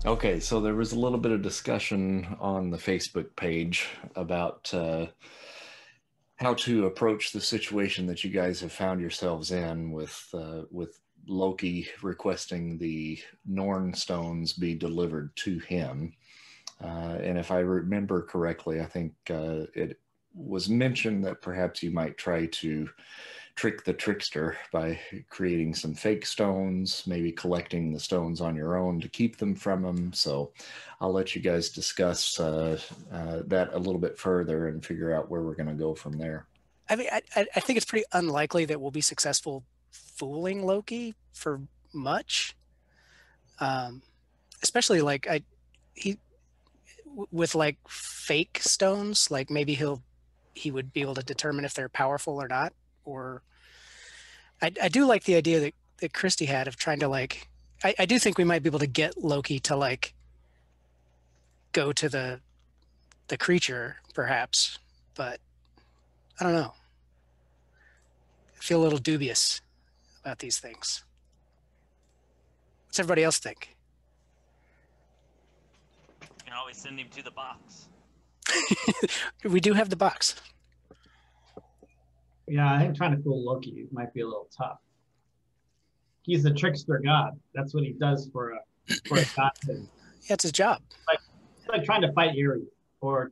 Okay, so there was a little bit of discussion on the Facebook page about how to approach the situation that you guys have found yourselves in with Loki requesting the Norn Stones be delivered to him. And if I remember correctly, I think it was mentioned that perhaps you might try to trick the trickster by creating some fake stones, maybe collecting the stones on your own to keep them from him. So I'll let you guys discuss that a little bit further and figure out where we're going to go from there. I mean, I think it's pretty unlikely that we'll be successful fooling Loki for much. Especially like with like fake stones, like maybe he would be able to determine if they're powerful or not. Or I do like the idea that Christy had of trying to like, I do think we might be able to get Loki to like go to the creature perhaps, but I don't know. I feel a little dubious about these things. What's everybody else think? You can always send him to the box. We do have the box. Yeah, I think trying to fool Loki might be a little tough. He's the trickster god. That's what he does for a god thing. Yeah, it's his job. It's like trying to fight Ares, or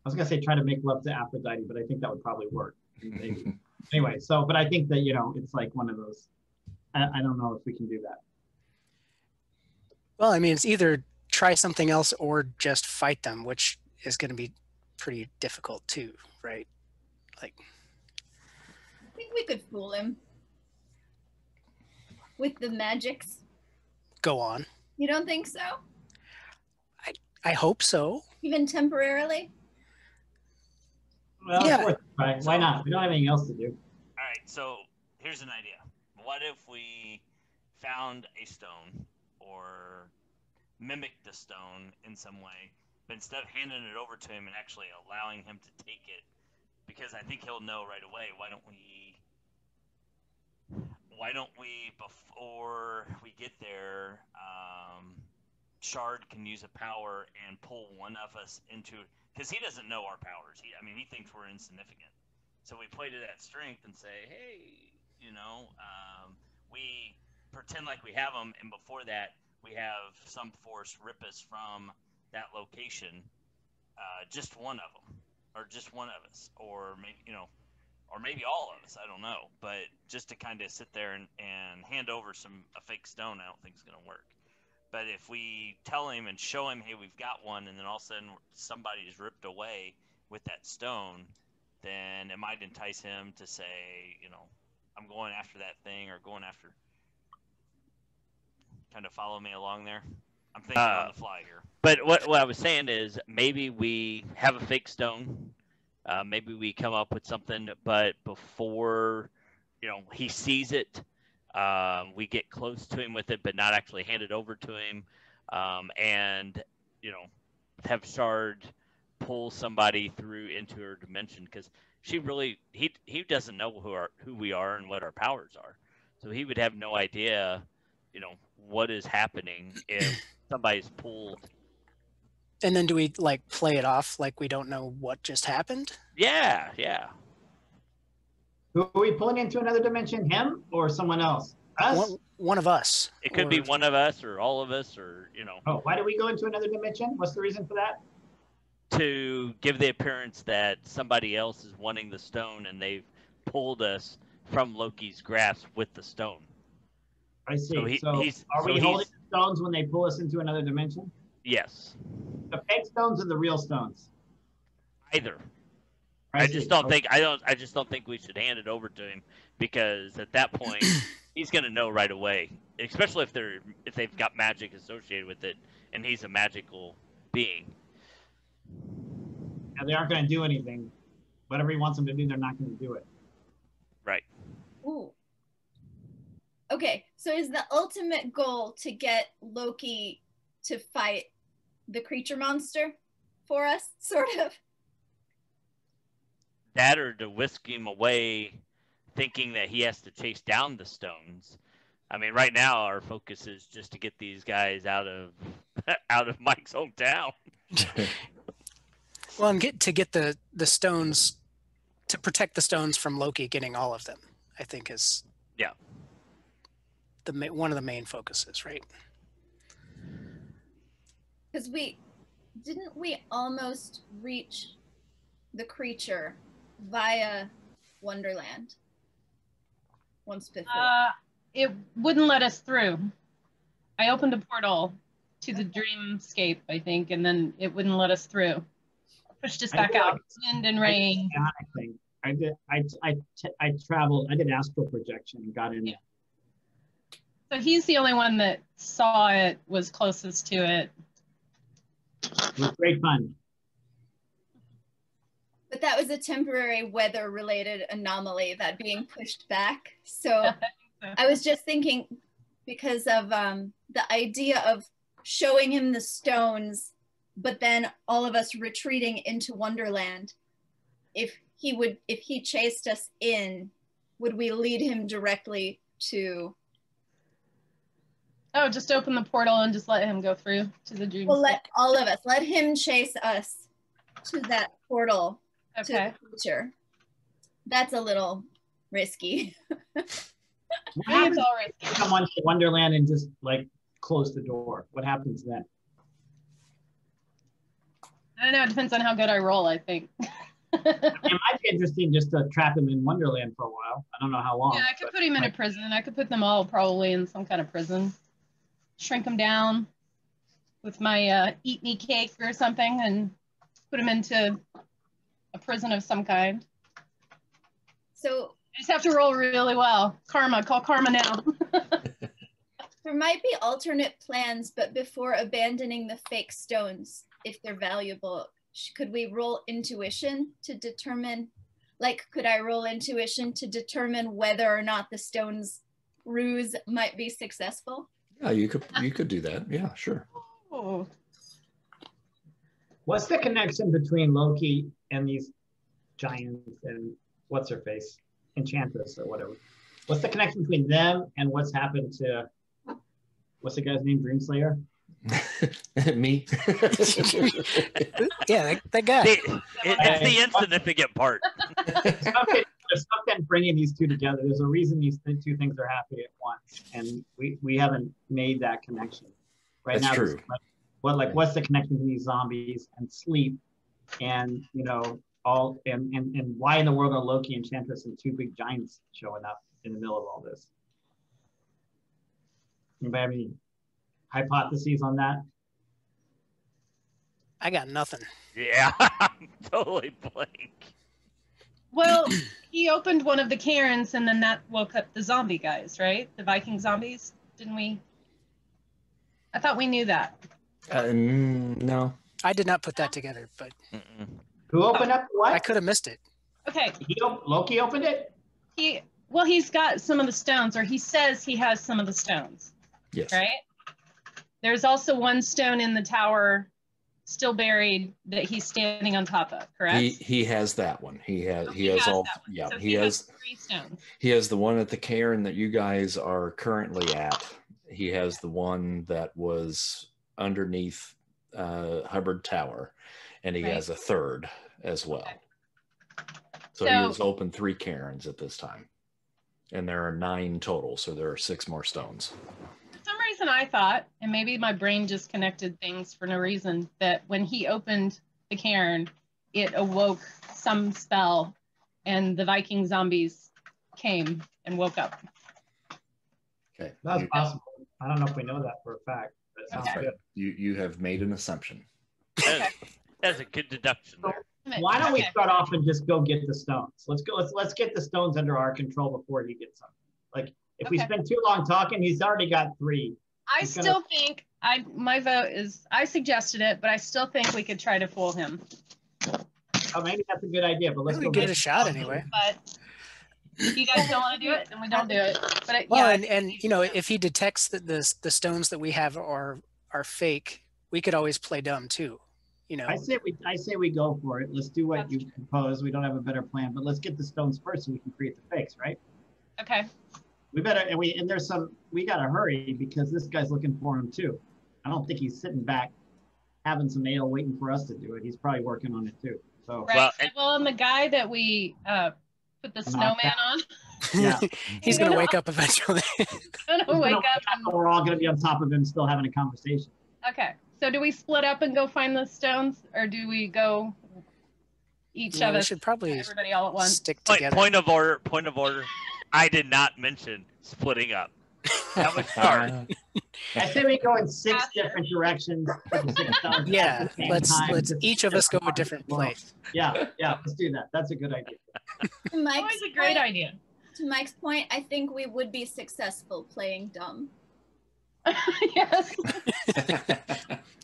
I was gonna say try to make love to Aphrodite, but I think that would probably work. Maybe. Anyway, but I think that it's like one of those. I don't know if we can do that. Well, I mean, it's either try something else or just fight them, which is going to be pretty difficult too, right? Like, I think we could fool him with the magics. Go on. You don't think so? I hope so. Even temporarily? Well, yeah. Right. Why not? We don't have anything else to do. All right, so here's an idea. What if we found a stone or mimicked the stone in some way, but instead of handing it over to him and actually allowing him to take it, because I think he'll know right away, why don't we before we get there, Shard can use a power and pull one of us into, because he doesn't know our powers. He thinks we're insignificant. So we play to that strength and say, hey, we pretend like we have them, and before that, we have some force rip us from that location, just one of them, or just one of us, or maybe all of us. I don't know, but just to kind of sit there and hand over a fake stone, I don't think it's going to work. But if we tell him and show him, hey, we've got one, and then all of a sudden somebody is ripped away with that stone, then it might entice him to say, I'm going after that thing, or going after. Kind of follow me along there. I'm thinking on the fly here. But what I was saying is maybe we have a fake stone. Maybe we come up with something, but before he sees it, we get close to him with it, but not actually hand it over to him, and have Shard pull somebody through into her dimension, because he doesn't know who we are and what our powers are, so he would have no idea what is happening if somebody's pulled. And then do we like play it off like we don't know what just happened? Yeah. Who are we pulling into another dimension? Him or someone else? Us? One of us. It could be one of us or all of us, or Oh, why do we go into another dimension? What's the reason for that? To give the appearance that somebody else is wanting the stone, and they've pulled us from Loki's grasp with the stone. I see. So are we holding the stones when they pull us into another dimension? Yes. The fake stones or the real stones? Either. I just don't think we should hand it over to him, because at that point he's going to know right away, especially if they've got magic associated with it and he's a magical being. and they aren't going to do anything. Whatever he wants them to do, they're not going to do it. Right. Ooh. Okay, so is the ultimate goal to get Loki to fight the creature monster for us, sort of? That or to whisk him away, thinking that he has to chase down the stones. I mean, right now our focus is just to get these guys out of Mike's hometown. Well, and get the stones, to protect the stones from Loki getting all of them, I think is one of the main focuses, right? Because we almost reach the creature via Wonderland once before. It wouldn't let us through. I opened a portal to the dreamscape, I think, and then it wouldn't let us through. Pushed us back out. Wind and rain. I traveled. I did astral projection and got in. Yeah. So he's the only one that saw it, was closest to it. It was great fun. But that was a temporary weather-related anomaly, that being pushed back. So I was just thinking, because of the idea of showing him the stones, but then all of us retreating into Wonderland, if he chased us in, would we lead him directly to... Oh, just open the portal and just let him go through to the dream. Well, let him chase us to that portal. Okay. To the future. That's a little risky. What happens all right. if someone to Wonderland and just like close the door? What happens then? I don't know. It depends on how good I roll, I think. It might be interesting just to trap him in Wonderland for a while. I don't know how long. Yeah, I could put him in a prison. I could put them all probably in some kind of prison. Shrink them down with my eat me cake or something and put them into a prison of some kind. So I just have to roll really well. Karma, call karma now. there might be alternate plans, but before abandoning the fake stones, if they're valuable, could we roll intuition to determine, like, could I roll intuition to determine whether or not the stones ruse might be successful? Yeah, you could do that. Yeah, sure. Oh. What's the connection between Loki and these giants and what's her face, Enchantress or whatever? What's the connection between them and what's happened to, what's the guy's name, Dreamslayer? Me. Yeah, that guy. It's the insignificant part. There's something bringing these two together. There's a reason these two things are happening at once, and we haven't made that connection. Right That's now, true. What's the connection between these zombies and sleep, and all and why in the world are Loki, Enchantress, and two big giants showing up in the middle of all this? Anybody have any hypotheses on that? I got nothing. Yeah, I'm totally blank. Well, he opened one of the cairns and then that woke up the zombie guys, right? The Viking zombies, didn't we? I thought we knew that. No. I did not put that together, but Who opened up what? I could have missed it. Okay. Loki opened it? He's got some of the stones, or he says he has some of the stones. Yes. Right? There's also one stone in the tower still buried that he's standing on top of, correct? He has that one. He has all. Yeah, so he has 3 stones. He has the one at the cairn that you guys are currently at. He has the one that was underneath Hubbard Tower, and he has a third as well. Okay. So he has opened 3 cairns at this time, and there are 9 total. So there are 6 more stones. For some reason I thought, and maybe my brain just connected things for no reason, that when he opened the cairn, it awoke some spell and the Viking zombies came and woke up. Okay. That's possible. I don't know if we know that for a fact, but it sounds That's right. good. You have made an assumption. That's a good deduction there. Why don't we start off and just go get the stones? Let's go. Let's get the stones under our control before he gets them. Like if we spend too long talking, he's already got 3. I still think my vote is, I suggested it, but I still think we could try to fool him. Oh, maybe that's a good idea, but let's We go give get it a shot anyway. But if you guys don't want to do it, then we don't do it. But Well, yeah, and you know, if he detects that the stones that we have are fake, we could always play dumb too. You know. I say we go for it. Let's do what That's you true. propose. We don't have a better plan, but let's get the stones first so we can create the fakes, right? okay. We better and there's we gotta hurry because this guy's looking for him too. I don't think he's sitting back having some ale waiting for us to do it. He's probably working on it too. So Right. Well, Well, and the guy that we put the snowman on, yeah, He's gonna wake up eventually. gonna wake up and we're all gonna be on top of him, still having a conversation. okay. So do we split up and go find the stones, or do we go each No, of we us, should probably everybody all at once? stick Point, together. point of order. Point of order. I did not mention splitting up. That was hard. I say we go in 6 different directions. Yeah, at the same let's time. each of us go a different place. Yeah, let's do that. That's a good idea. To Mike's Always a great point- idea. To Mike's point, I think we would be successful playing dumb. Yes.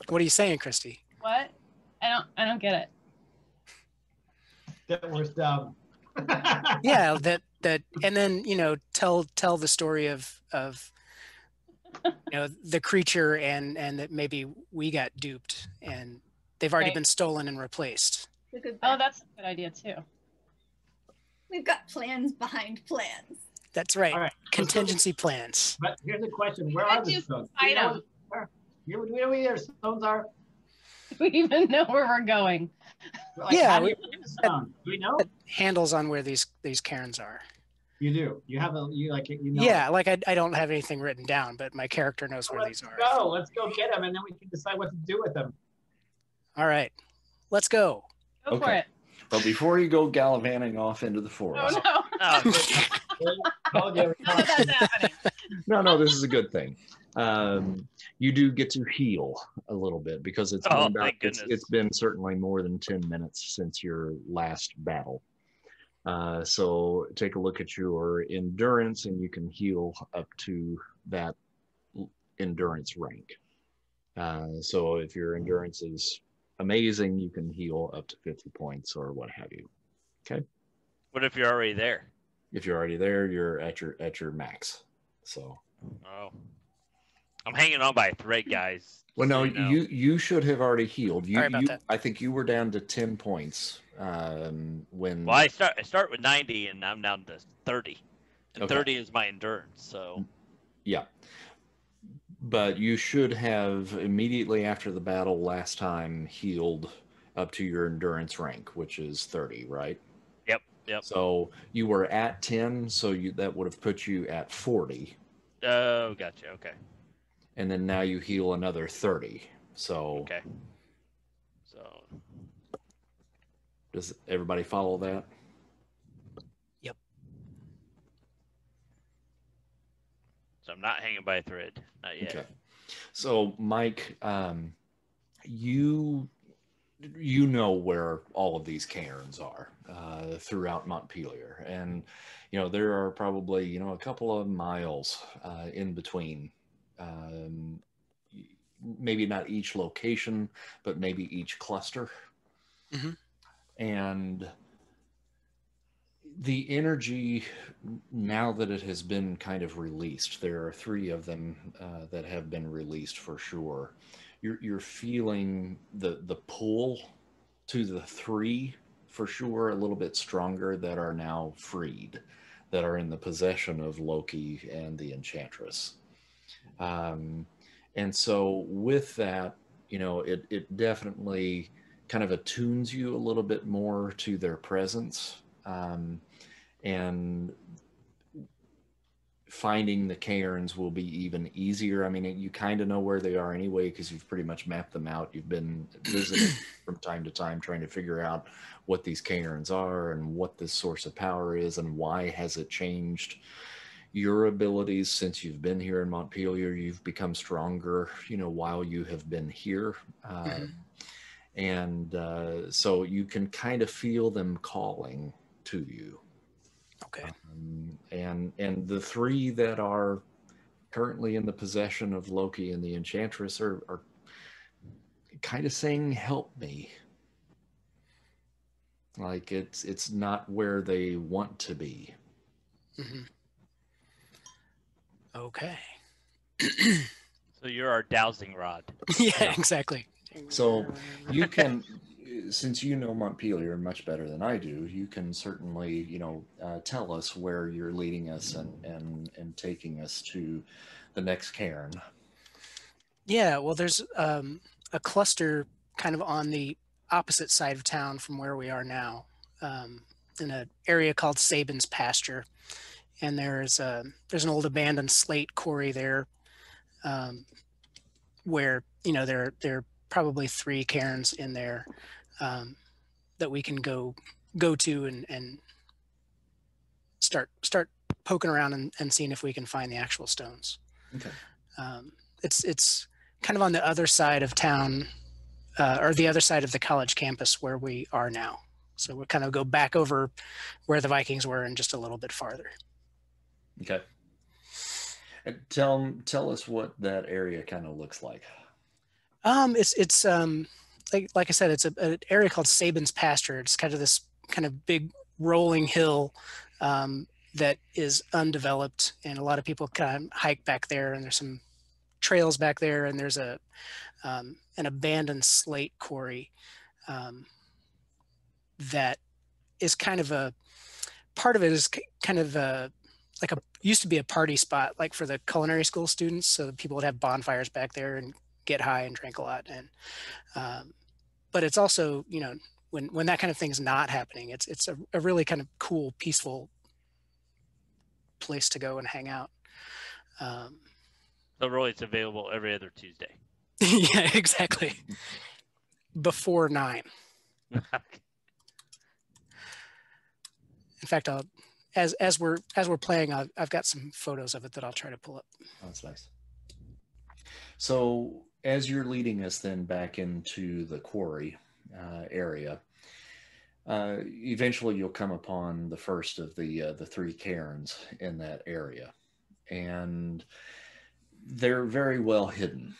What are you saying, Christy? What? I don't get it. That was dumb. Yeah, that, and then you know, tell the story of you know the creature and that maybe we got duped and they've already Right. been stolen and replaced. We could- Oh, that's a good idea too. We've got plans behind plans. That's right. All right. Contingency plans. But here's the question: where Let's are the just stones? fight Do 'em. you know where your stones are? Do we even know where we're going? Like, Yeah, how do you find the stone? Do we know? Handles on where these cairns are. You do. You have you know. Yeah, like I don't have anything written down, but my character knows where Let's these are. go. Let's go get them, and then we can decide what to do with them. All right, let's go. Go for Okay. it. But before you go gallivanting off into the forest, Oh no. Oh, yeah, None of that's happening. no, this is a good thing. You do get to heal a little bit because it's Oh, been thank goodness. it's been certainly more than 10 minutes since your last battle. So take a look at your endurance and you can heal up to that endurance rank. So if your endurance is amazing, you can heal up to 50 points or what have you. Okay. What if you're already there? If you're already there, you're at your max. So Oh, I'm hanging on by a thread, guys. well, no, So, you should have already healed. Sorry about that. I think you were down to 10 points when. Well, I start with 90 and I'm down to 30, and Okay. 30 is my endurance. So Yeah, but you should have immediately after the battle last time healed up to your endurance rank, which is 30, right? yep. So you were at 10, so that would have put you at 40, Oh, gotcha. Okay. and then now you heal another 30. So Okay. So does everybody follow that? I'm not hanging by a thread. Not yet. Okay. So Mike, you know where all of these cairns are throughout Montpelier, and you know there are probably a couple of miles in between. Maybe not each location, but maybe each cluster. Mhm. And the energy, now that it has been kind of released, there are 3 of them that have been released for sure. You're feeling the pull to the 3 for sure a little bit stronger that are now freed, that are in the possession of Loki and the Enchantress. And so with that, it definitely kind of attunes you a little bit more to their presence. And finding the cairns will be even easier. I mean, you kind of know where they are anyway because you've pretty much mapped them out. You've been visiting from time to time trying to figure out what these cairns are and what this source of power is and why has it changed your abilities since you've been here in Montpelier. You've become stronger, while you have been here. And so you can kind of feel them calling to you. Okay. And the 3 that are currently in the possession of Loki and the Enchantress are kind of saying, "Help me." Like it's not where they want to be. Mm-hmm. Okay. So you're our dowsing rod. Yeah, exactly. So you can, since you know Montpelier much better than I do, you can certainly, tell us where you're leading us and taking us to the next cairn. Yeah, well, there's a cluster kind of on the opposite side of town from where we are now, in an area called Sabin's Pasture, and there's an old abandoned slate quarry there, where there are probably 3 cairns in there, that we can go to and start poking around and seeing if we can find the actual stones. Okay. It's kind of on the other side of town, or the other side of the college campus where we are now. So we'll kind of go back over where the Vikings were and just a little bit farther. Okay. And tell us what that area kind of looks like. It's like I said, it's an area called Sabin's Pasture. It's kind of this kind of big rolling hill, that is undeveloped, and a lot of people kind of hike back there, and there's some trails back there, and there's an abandoned slate quarry, that is kind of a part of it is kind of like used to be a party spot, like for the culinary school students, so that people would have bonfires back there and get high and drink a lot. And but it's also, when that kind of thing's not happening, it's a really kind of cool, peaceful place to go and hang out. So really, it's available every other Tuesday. Yeah, exactly. Before 9. In fact, as we're playing, I've got some photos of it that I'll try to pull up. Oh, that's nice. So as you're leading us then back into the quarry area, eventually you'll come upon the first of the 3 cairns in that area, and they're very well hidden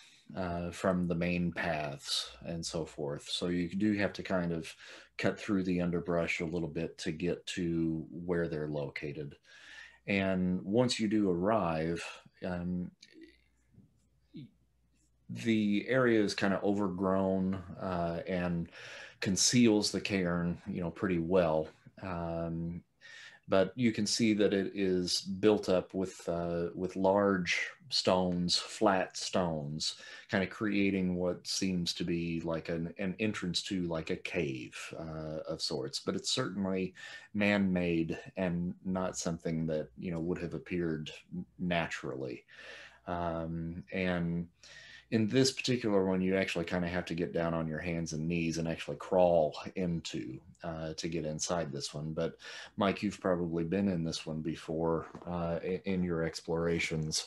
from the main paths and so forth. So you do have to kind of cut through the underbrush a little bit to get to where they're located. And once you do arrive, the area is kind of overgrown and conceals the cairn, pretty well. But you can see that it is built up with large stones, flat stones, kind of creating what seems to be like an entrance to like a cave of sorts. But it's certainly man-made and not something that would have appeared naturally. And in this particular one, you actually kind of have to get down on your hands and knees and actually crawl into to get inside this one. But Mike, you've probably been in this one before in your explorations.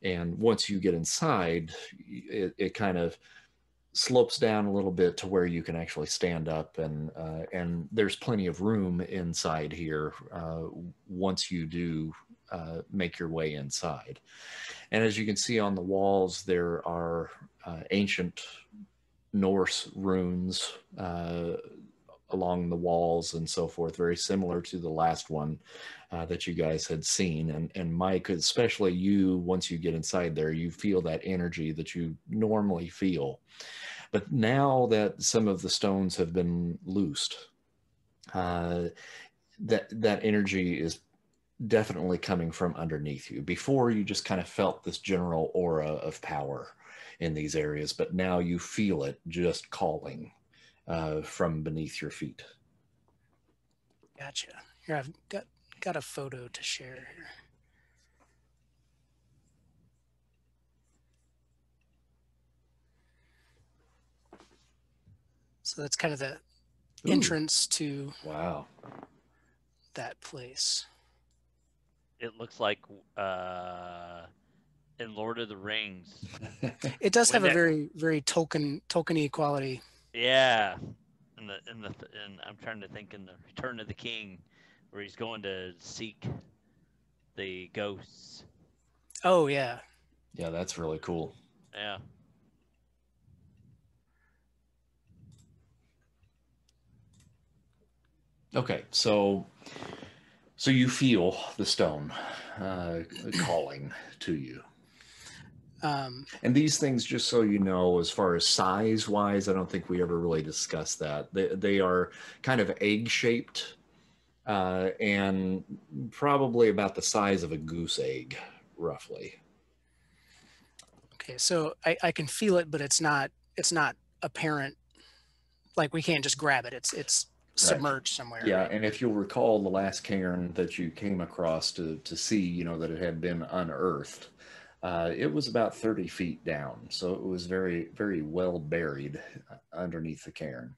And once you get inside, it kind of slopes down a little bit to where you can actually stand up, and there's plenty of room inside here once you do make your way inside. And as you can see on the walls, there are ancient Norse runes along the walls and so forth, very similar to the last one that you guys had seen. And Mike, especially you, once you get inside there, you feel that energy that you normally feel. But now that some of the stones have been loosed, that energy is definitely coming from underneath you. Before, you just kind of felt this general aura of power in these areas, but now you feel it just calling from beneath your feet. Gotcha. Here, I've got a photo to share here. So that's kind of the entrance to that place. It looks like in Lord of the Rings. It does have a very, very Tolkien-y quality. Yeah, and I'm trying to think in the Return of the King, where he's going to seek the ghosts. Oh yeah. Yeah, that's really cool. Yeah. Okay, so you feel the stone calling to you. And these things, just so you know, as far as size-wise, I don't think we ever really discussed that. They are kind of egg-shaped and probably about the size of a goose egg, roughly. Okay, so I can feel it, but it's not apparent. Like we can't just grab it. It's submerged somewhere. Yeah, right? and if you'll recall, the last cairn that you came across to see, you know, that it had been unearthed, it was about 30 feet down, so it was very, very well buried underneath the cairn.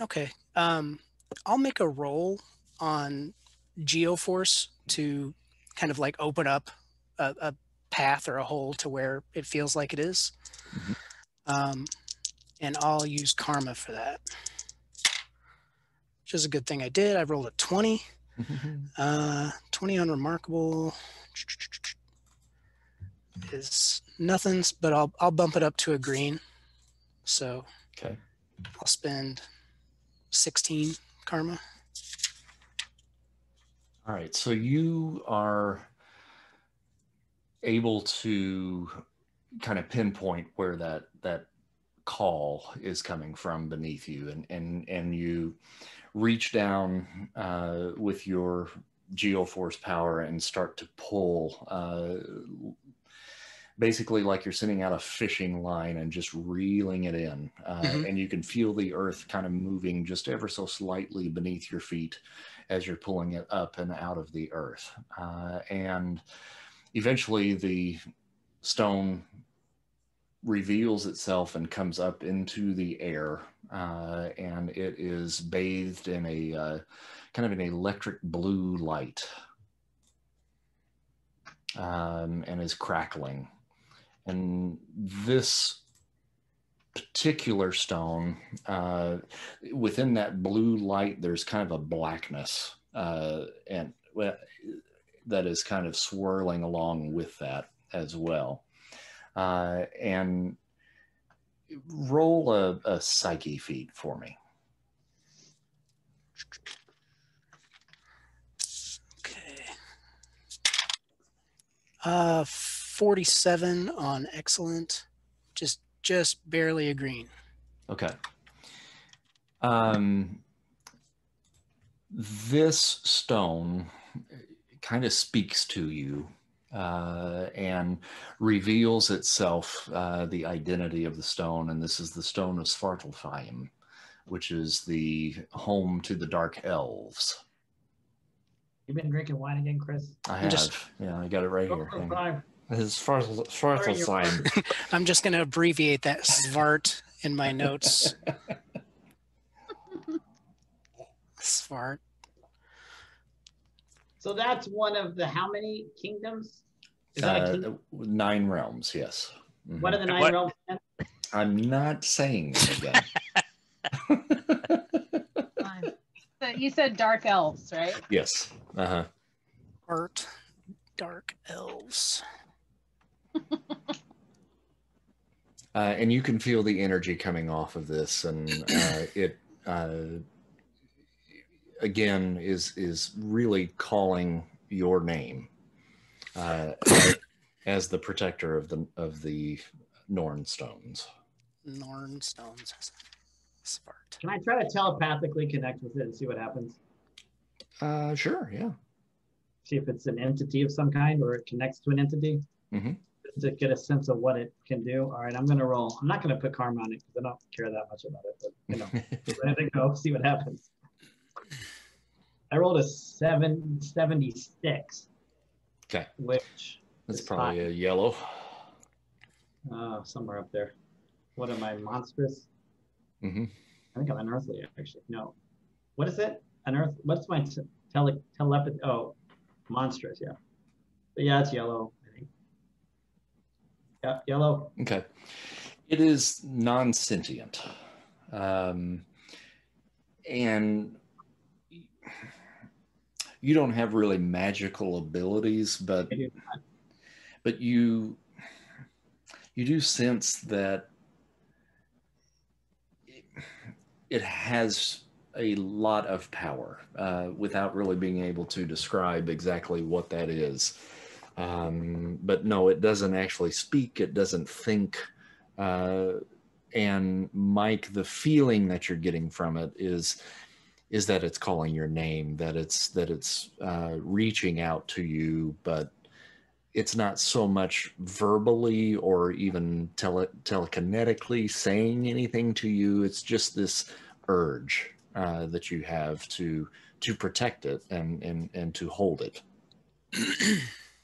Okay, I'll make a roll on Geoforce to kind of like open up a path or a hole to where it feels like it is. And I'll use Karma for that. Which is a good thing I did. I rolled a 20. 20 on Remarkable is nothing, but I'll bump it up to a green. So Okay. I'll spend 16 Karma. All right, so you are able to kind of pinpoint where that call is coming from beneath you, and you reach down with your geoforce power and start to pull, basically like you're sending out a fishing line and just reeling it in. And you can feel the earth kind of moving just ever so slightly beneath your feet as you're pulling it up and out of the earth. And eventually the stone reveals itself and comes up into the air, and it is bathed in a kind of an electric blue light, and is crackling. And this particular stone, within that blue light, there's kind of a blackness, and that is kind of swirling along with that as well. And roll a psyche feat for me. Okay. 47 on excellent. Just barely a green. Okay. This stone kind of speaks to you and reveals itself, the identity of the stone. And this is the stone of Svartalfheim, which is the home to the Dark Elves. You been drinking wine again, Chris? I have. Yeah, I got it right here. This is Svartalfheim. I'm just going to abbreviate that Svart in my notes. Svart. So that's one of the how many kingdoms? Is that a kingdom? 9 realms, yes. What are the 9 realms? I'm not saying that again. So you said dark elves, right? Yes. Art, dark elves. And you can feel the energy coming off of this, and it again is really calling your name as the protector of the Norn Stones. Norn Stones. Spart. Can I try to telepathically connect with it and see what happens? Sure, yeah. See if it's an entity of some kind or it connects to an entity. To get a sense of what it can do. All right, I'm going to roll. I'm not going to put karma on it because I don't care that much about it, but you know, let it go, see what happens. I rolled a 76. Okay. Which that's probably high. A yellow. Somewhere up there. What am I, monstrous? I think I'm unearthly, actually. No. What is it? Unearth. What's my telepathy? Oh, monstrous, yeah. But yeah, it's yellow. Yeah, yellow. Okay. It is non-sentient. And you don't have really magical abilities, but you do sense that it has a lot of power without really being able to describe exactly what that is. But no, it doesn't actually speak. It doesn't think. And Mike, the feeling that you're getting from it is that it's calling your name, that it's reaching out to you, but it's not so much verbally or even telekinetically saying anything to you. It's just this urge that you have to protect it and to hold it.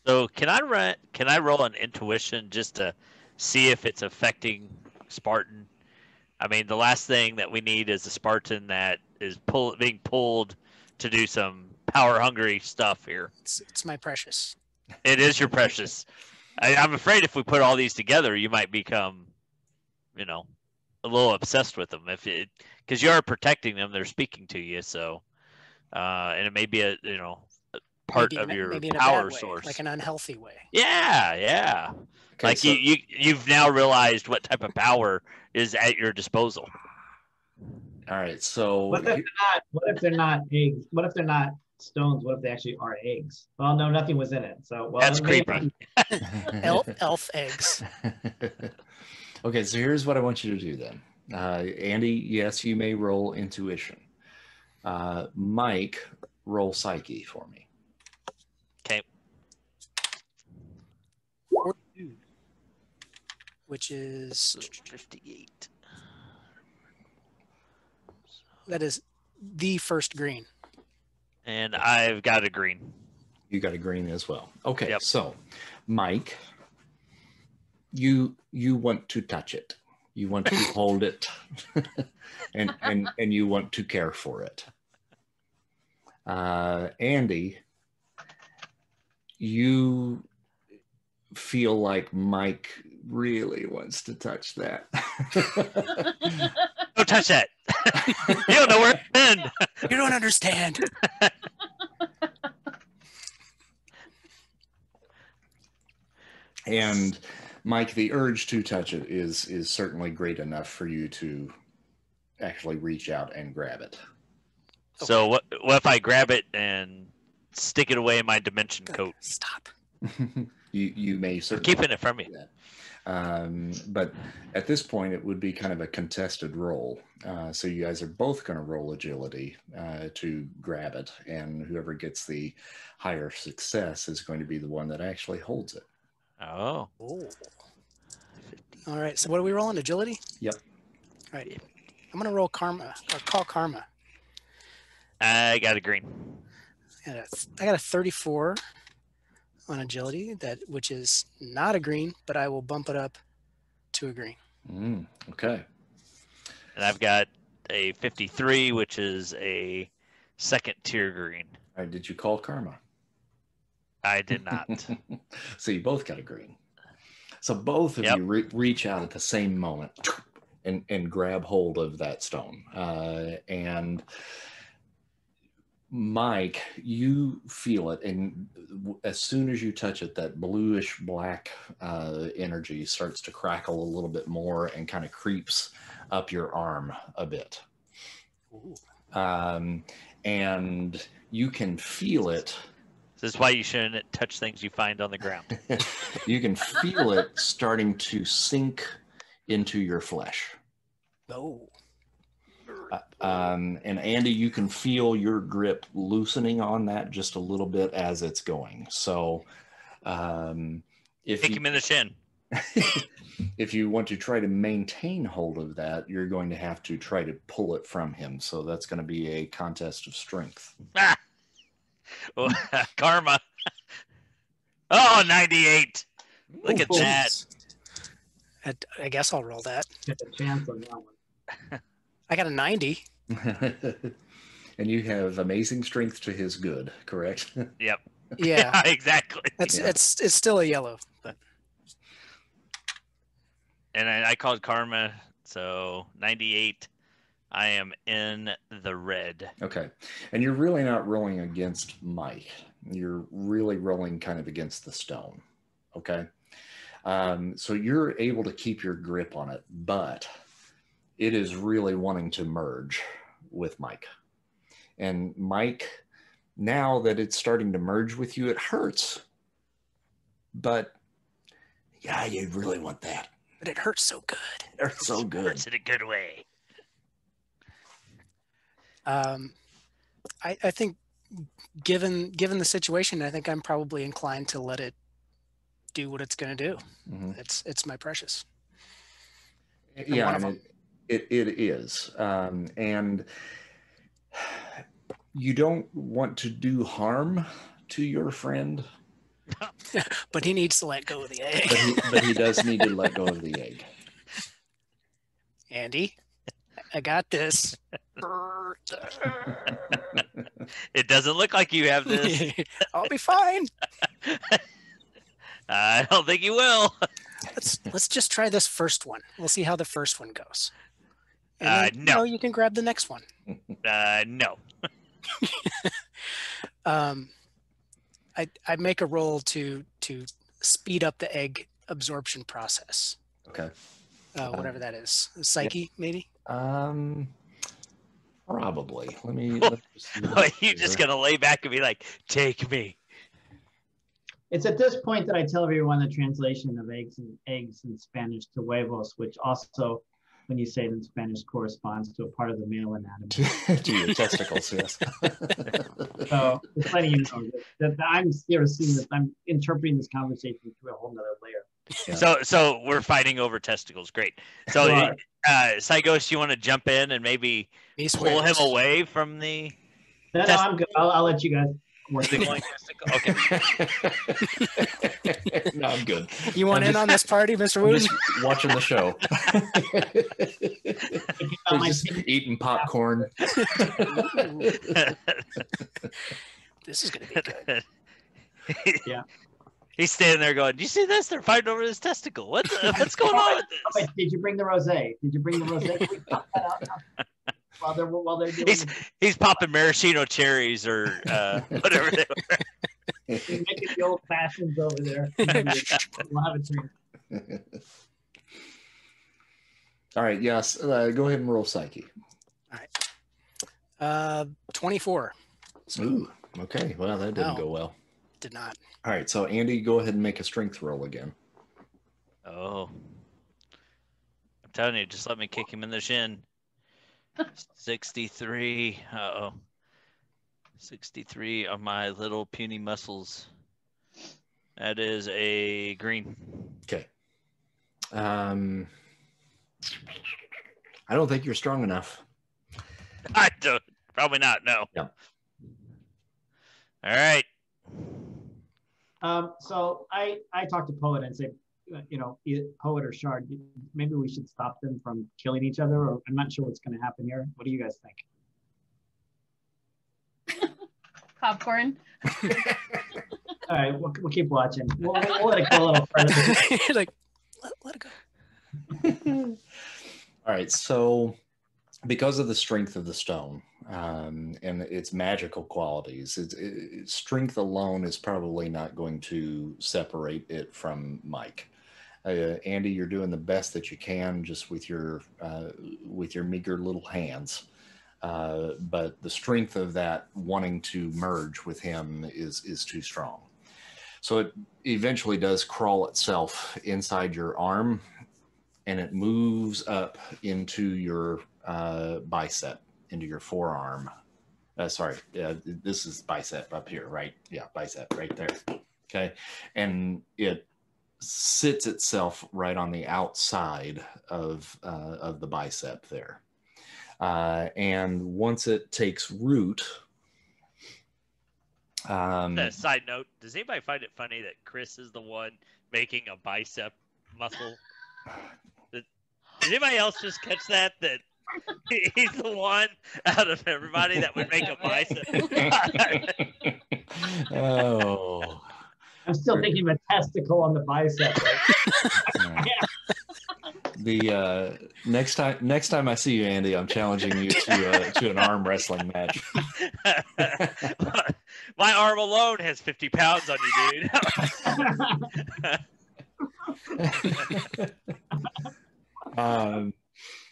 So can I roll an intuition just to see if it's affecting Spartan? I mean, the last thing that we need is a Spartan that is being pulled to do some power hungry stuff here. It's my precious. It is your precious. I'm afraid if we put all these together, you might become, a little obsessed with them. Because you are protecting them, they're speaking to you. So, and it may be a part of your power source, like an unhealthy way. Yeah. Okay, like so, you've now realized what type of power is at your disposal. All right. So what if they're not eggs? What if they're not stones? What if they actually are eggs? Well, no, nothing was in it. So that's creepy. elf eggs. Okay, so here's what I want you to do then. Andy, yes, you may roll intuition. Mike, roll psyche for me. Okay. Which is 58. That is the first green. And I've got a green. You got a green as well. Okay, yep. So Mike, you want to touch it. You want to hold it and you want to care for it. Andy, you feel like Mike really wants to touch that. Don't touch that. You don't know where it's been. You don't understand. And Mike, the urge to touch it is certainly great enough for you to actually reach out and grab it. Okay. So what if I grab it and stick it away in my dimension coat? Stop. You may certainly. I'm keeping it from you. But at this point, it would be kind of a contested roll. So you guys are both going to roll agility to grab it, and whoever gets the higher success is going to be the one that actually holds it. Oh. All right. So what are we rolling? Agility? Yep. All right. I'm going to roll karma or call karma. I got a green. I got a 34 on agility, which is not a green, but I will bump it up to a green. Okay. And I've got a 53, which is a second tier green. All right. Did you call karma? I did not. So you both got a green. So both of you reach out at the same moment and grab hold of that stone. And Mike, you feel it, and as soon as you touch it, that bluish black energy starts to crackle a little bit more and kind of creeps up your arm a bit. And you can feel it. This is why you shouldn't touch things you find on the ground. You can feel it starting to sink into your flesh. Oh. And Andy, you can feel your grip loosening on that just a little bit as it's going. So if kick him in the shin. If you want to try to maintain hold of that, you're going to have to try to pull it from him. So that's going to be a contest of strength. Well, karma. Oh, 98. Look at that. I guess I'll roll that. Get a chance on that one. I got a 90. And you have amazing strength to his good, correct? Yep. Yeah, exactly. It's still a yellow, but. And I called karma, so 98. I am in the red. Okay. And you're really not rolling against Mike. You're really rolling kind of against the stone. Okay. So you're able to keep your grip on it, but it is really wanting to merge with Mike. And Mike, now that it's starting to merge with you, it hurts. But yeah, you really want that. But it hurts so good. It hurts so good. It hurts in a good way. I think given the situation, I think I'm probably inclined to let it do what it's going to do. Mm-hmm. It's my precious. Yeah, and it is. And you don't want to do harm to your friend. But he needs to let go of the egg. But he does need to let go of the egg. Andy, I got this. It doesn't look like you have this. I'll be fine. I don't think you will. Let's just try this first one. We'll see how the first one goes. And then, no. You can grab the next one. No. I make a roll to speed up the egg absorption process. Okay. Whatever that is. Psyche, maybe? Probably. Let me You're just going to lay back and be like, take me. It's at this point that I tell everyone the translation of eggs in Spanish to huevos, which also, when you say it in Spanish, corresponds to a part of the male anatomy. To your testicles, yes. So just letting you know that I'm seeing this. I'm interpreting this conversation through a whole nother layer. Yeah. So we're fighting over testicles. Great. So, Cygos, you want to jump in and maybe pull him away from the? No, I'm good. I'll let you guys. Okay. No, I'm good. You want in on this party, Mr. Wooten? Just watching the show. Just eating popcorn. This is going to be good. Yeah. He's standing there going, "Do you see this? They're fighting over this testicle. What's going on with this?" Wait, did you bring the rosé? Can we pop that out now? While they're doing he's popping maraschino cherries or whatever they were. He's making the old fashions over there. We'll have a drink. All right. Yes. Go ahead and roll psyche. All right. 24. So, ooh. Okay. Well, that didn't go well. Did not. All right. So Andy, go ahead and make a strength roll again. Oh. I'm telling you, just let me kick him in the shin. 63. Uh-oh. 63 on my little puny muscles. That is a green. Okay. I don't think you're strong enough. I don't. Probably not. No. Yeah. All right. So I talked to Poet and said, Poet or Shard, maybe we should stop them from killing each other, or I'm not sure what's going to happen here. What do you guys think? Popcorn. All right, we'll keep watching. We'll let it go a little further. Like, let it go. All right, so because of the strength of the stone and its magical qualities, strength alone is probably not going to separate it from Mike. Andy, you're doing the best that you can just with your meager little hands. But the strength of that wanting to merge with him is too strong. So it eventually does crawl itself inside your arm, and it moves up into your bicep, into your forearm. This is bicep up here, right? Yeah, bicep right there. Okay, and it sits itself right on the outside of the bicep there. And once it takes root, Side note: does anybody find it funny that Chris is the one making a bicep muscle? Did anybody else just catch that? That he's the one out of everybody that would make a bicep. Oh. I'm still thinking of a testicle on the bicep. The next time I see you, Andy, I'm challenging you to an arm wrestling match. My arm alone has 50 pounds on you,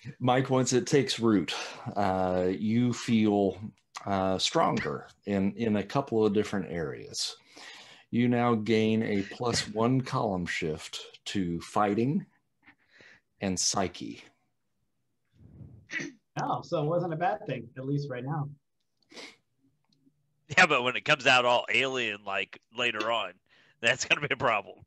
dude. Mike, once it takes root, you feel stronger in a couple of different areas. You now gain a +1 column shift to fighting and psyche. Oh, so it wasn't a bad thing, at least right now. Yeah, but when it comes out all alien like later on, that's going to be a problem.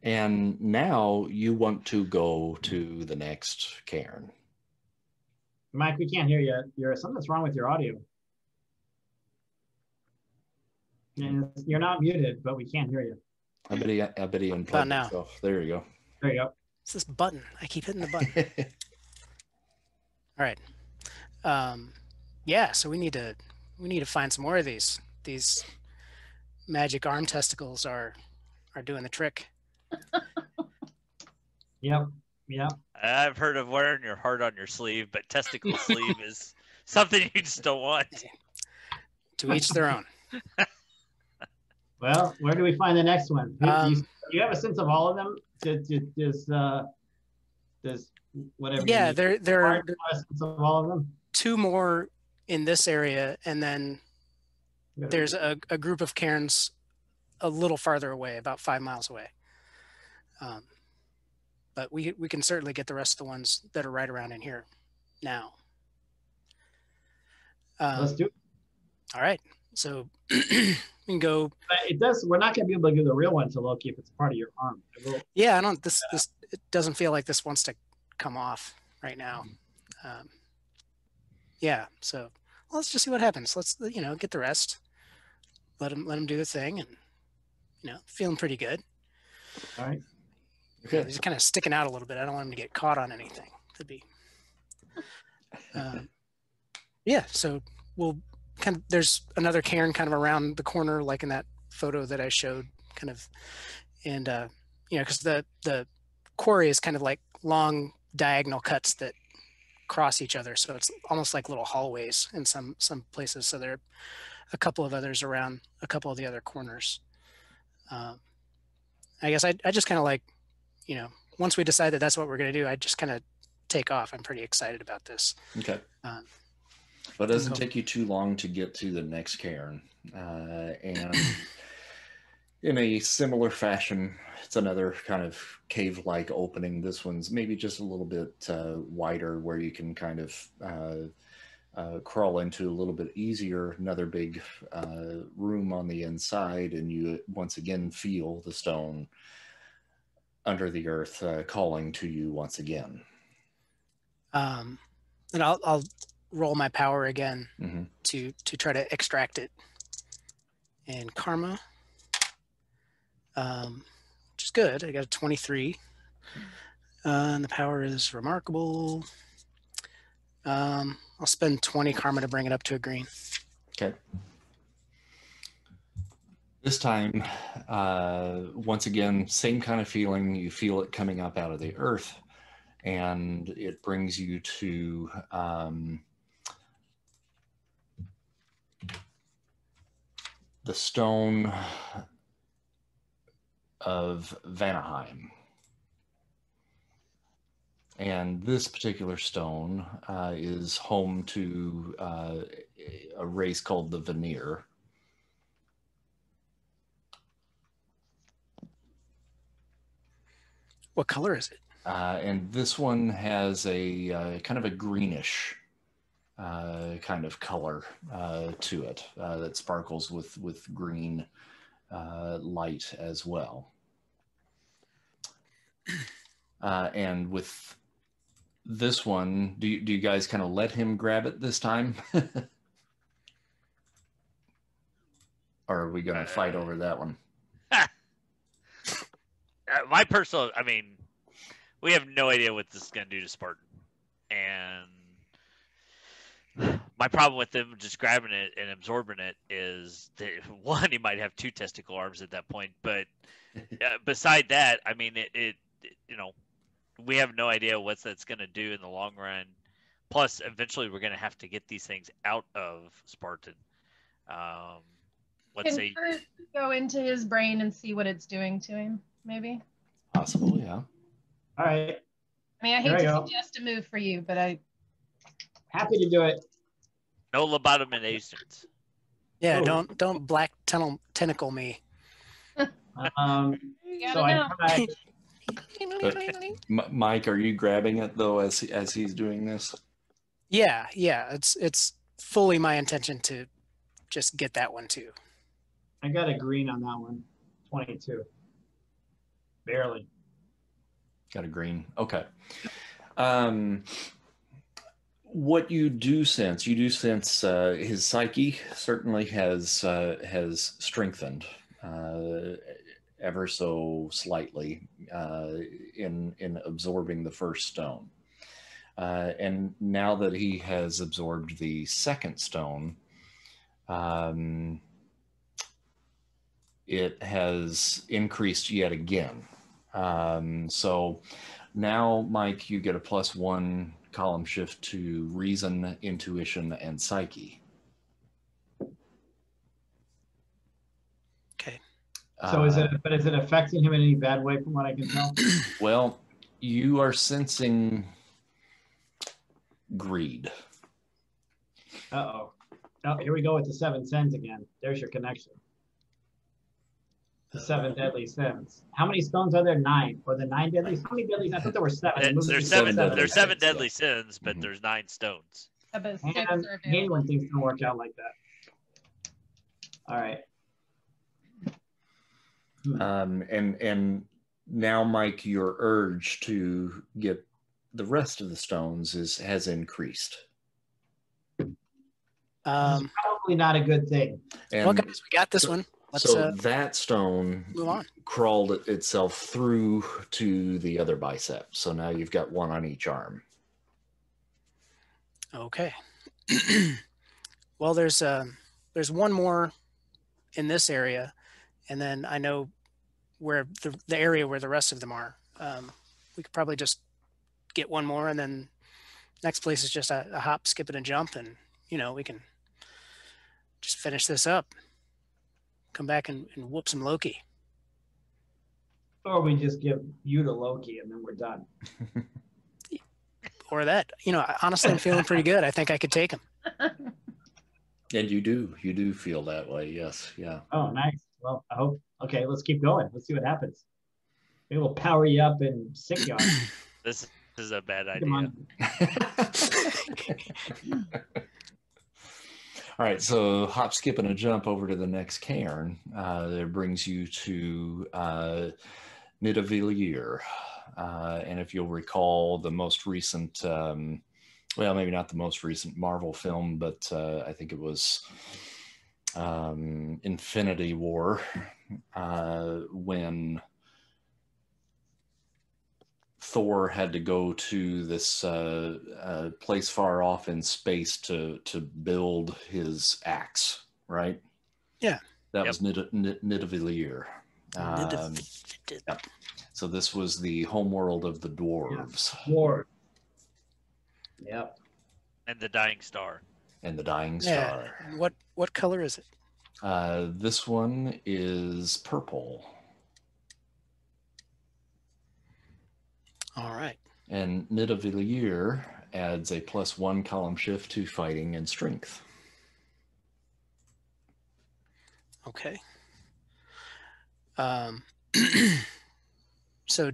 And now you want to go to the next cairn. Mike, we can't hear you. Something's wrong with your audio. And you're not muted, but we can't hear you. I bet he unplugged himself. There you go. There you go. It's this button. I keep hitting the button. All right. Yeah, so we need to find some more of these. These magic arm testicles are doing the trick. Yep. I've heard of wearing your heart on your sleeve, but testicle sleeve is something you just don't want. To each their own. Well, where do we find the next one? Do you have a sense of all of them? Does whatever? Yeah, there are a sense of all of them. 2 more in this area, and then there's a group of cairns a little farther away, about 5 miles away. But we can certainly get the rest of the ones that are right around in here now. Let's do it. All right, so we can go. But it does. We're not going to be able to give the real one to Loki if it's part of your arm. Yeah, I don't. This it doesn't feel like this wants to come off right now. Yeah, so let's just see what happens. Let's get the rest. Let them do the thing, and feeling pretty good. All right. Okay. He's kind of sticking out a little bit. I don't want him to get caught on anything. Could be. Yeah. So we'll there's another cairn kind of around the corner, like in that photo that I showed, kind of, and because the quarry is kind of like long diagonal cuts that cross each other, so it's almost like little hallways in some places. So there are a couple of others around a couple of the other corners. I guess I just kind of like, once we decide that that's what we're going to do, I just kind of take off. I'm pretty excited about this. Okay. But it doesn't take you too long to get to the next cairn. And in a similar fashion, it's another kind of cave-like opening. This one's maybe just a little bit wider, where you can kind of crawl into a little bit easier. Another big room on the inside, and you once again feel the stone under the earth calling to you once again. And I'll roll my power again to try to extract it. And karma, which is good. I got a 23. And the power is remarkable. I'll spend 20 karma to bring it up to a green. Okay. This time, once again, same kind of feeling. You feel it coming up out of the earth, and it brings you to the stone of Vanaheim. And this particular stone is home to a race called the Veneer. What color is it? And this one has a kind of a greenish kind of color to it that sparkles with green light as well. And with this one, do you guys kind of let him grab it this time? Or are we going to fight over that one? My personal, we have no idea what this is going to do to Spartan. And my problem with them just grabbing it and absorbing it is that, one, he might have 2 testicle arms at that point. But beside that, we have no idea what that's going to do in the long run. Plus, eventually, we're going to have to get these things out of Spartan. Let's say go into his brain and see what it's doing to him, maybe. Possible, yeah. All right. I mean, I hate to suggest a move for you, but happy to do it. No lobotominations. Yeah, don't black tentacle me. So I tried. Mike, are you grabbing it though as he's doing this? Yeah. It's fully my intention to just get that one too. I got a green on that one. 22. Barely. Got a green. Okay. What you do sense his psyche certainly has strengthened ever so slightly in absorbing the first stone. And now that he has absorbed the second stone, it has increased yet again. So now, Mike, you get a +1 column shift to reason, intuition, and psyche. Okay. So is it affecting him in any bad way from what I can tell? Well, you are sensing greed. Uh-oh. Oh, here we go with the 7 sins again. There's your connection. The 7 deadly sins. How many stones are there? 9. Or the 9 deadly? How many deadly? I thought there were 7. There's seven deadly sins, but there's 9 stones. about 6 And are hate available. when things don't work out like that. All right. And now, Mike, your urge to get the rest of the stones has increased. Probably not a good thing. And well, guys, we got this one. Let's that stone move on. crawled itself through to the other bicep. So now you've got one on each arm. Okay. Well, there's one more in this area, and then I know where the area where the rest of them are. We could probably just get one more, and then next place is just a hop, skip, and a jump, and we can just finish this up. Come back and whoop some Loki. Or we just give you to Loki and then we're done. Or that. Honestly, I'm feeling pretty good. I think I could take him. And you do feel that way. Yes. Yeah. Oh, nice. Well, I hope. Okay, let's keep going. Let's see what happens. Maybe we'll power you up and sick you on. This is a bad Come idea. on. All right, so hop, skip, and a jump over to the next cairn. That brings you to Nidavellir. And if you'll recall, the most recent, well, maybe not the most recent Marvel film, but I think it was Infinity War, when Thor had to go to this place far off in space to build his axe, right? Yeah. That was Nidavellir. Yep. So this was the homeworld of the dwarves. Yeah. Dwarves. Yep. And the Dying Star. And the Dying Star. What color is it? This one is purple. All right. And Nidavellir adds a +1 column shift to fighting and strength. Okay. So,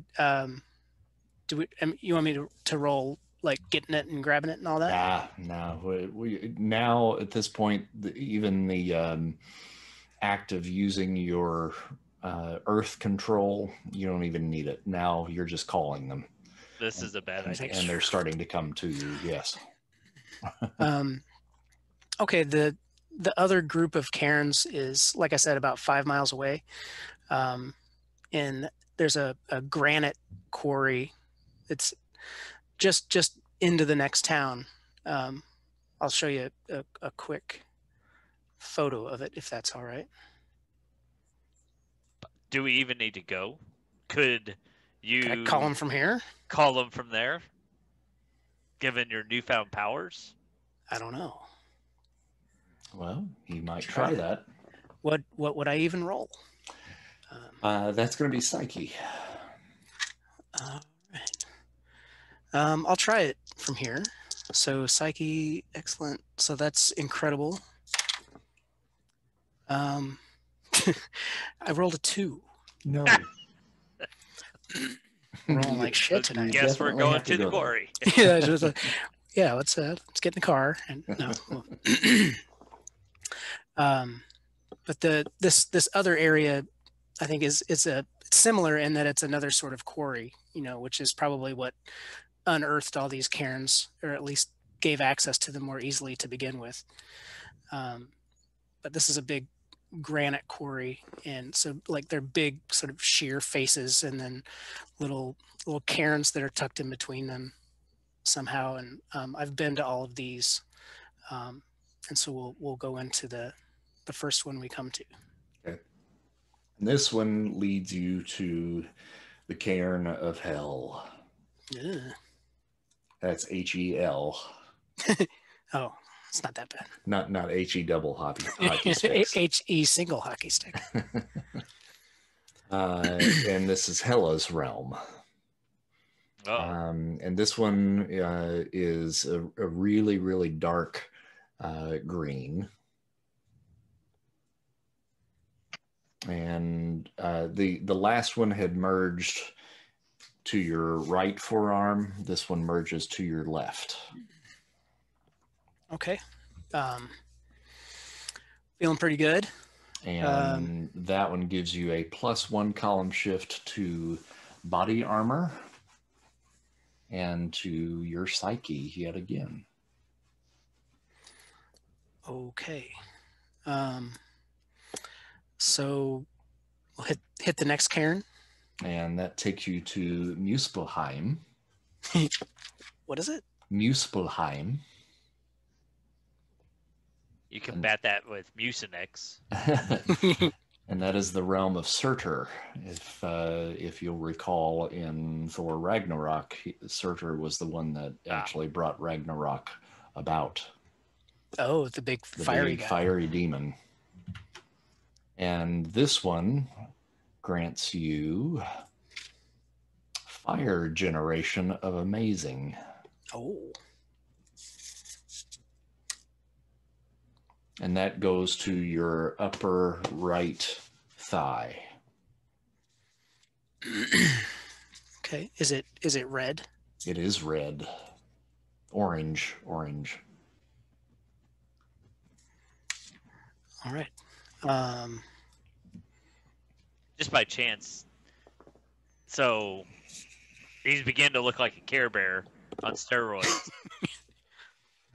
do we? You want me to roll like getting it and grabbing it and all that? No. We now at this point, even the act of using your earth control, you don't even need it. Now you're just calling them. This is a bad idea. And they're starting to come to you, yes. Okay, the other group of cairns is, like I said, about 5 miles away. And there's a granite quarry. It's just into the next town. I'll show you a quick photo of it, if that's all right. Do we even need to go? Could you Can I call him from here? Call him from there? Given your newfound powers? I don't know. Well, you might try that. What would I even roll? That's going to be psyche. All right. I'll try it from here. So Psyche, excellent. So that's incredible. I rolled a 2. No. Rolling like shit tonight. Guess we're definitely going have to to the go there. quarry. Yeah, just like, yeah. Let's get in the car and no. But this other area, I think it's similar in that it's another sort of quarry, which is probably what unearthed all these cairns, or at least gave access to them more easily to begin with. But this is a big granite quarry, and so like they're big sort of sheer faces, and then little cairns that are tucked in between them somehow. And I've been to all of these, and so we'll go into the first one we come to. Okay. And this one leads you to the Cairn of Hell. Ugh. That's Hel. Oh, it's not that bad. Not He double hockey sticks. He single hockey stick. And this is Hela's realm. Oh. And this one is a really, really dark green. And the last one had merged to your right forearm. This one merges to your left. Okay. Feeling pretty good. And that one gives you a +1 column shift to body armor and to your psyche yet again. Okay. So we'll hit the next cairn. And that takes you to Muspelheim. What is it? Muspelheim. You can bat that with Mucinex. And that is the realm of Surtur. If you'll recall, in Thor Ragnarok, Surtur was the one that actually brought Ragnarok about. Oh, the big fiery guy. Fiery demon. And this one grants you fire generation of amazing. Oh. And that goes to your upper right thigh. Okay. Is it red? It is red. Orange. All right. Just by chance. So he's beginning to look like a Care Bear on steroids.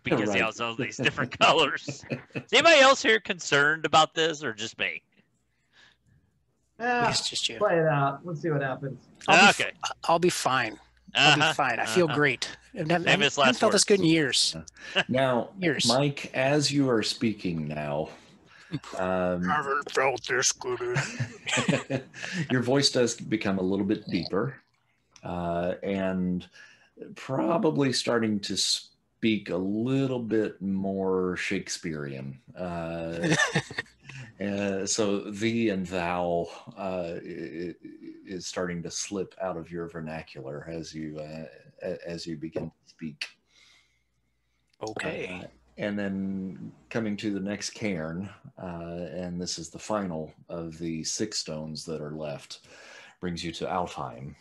Because Right. he has all these different colors. Is anybody else here concerned about this, or just me? It's just you. Play it out. Let's see what happens. Okay. I'll be fine. I'll be fine. I feel great. I haven't felt this good in years. Now, Years. Mike, as you are speaking now, haven't felt this good. your voice does become a little bit deeper, and probably starting to speak a little bit more Shakespearean. So thee and thou is starting to slip out of your vernacular as you begin to speak. Okay. And then coming to the next cairn, and this is the final of the 6 stones that are left, brings you to Alfheim.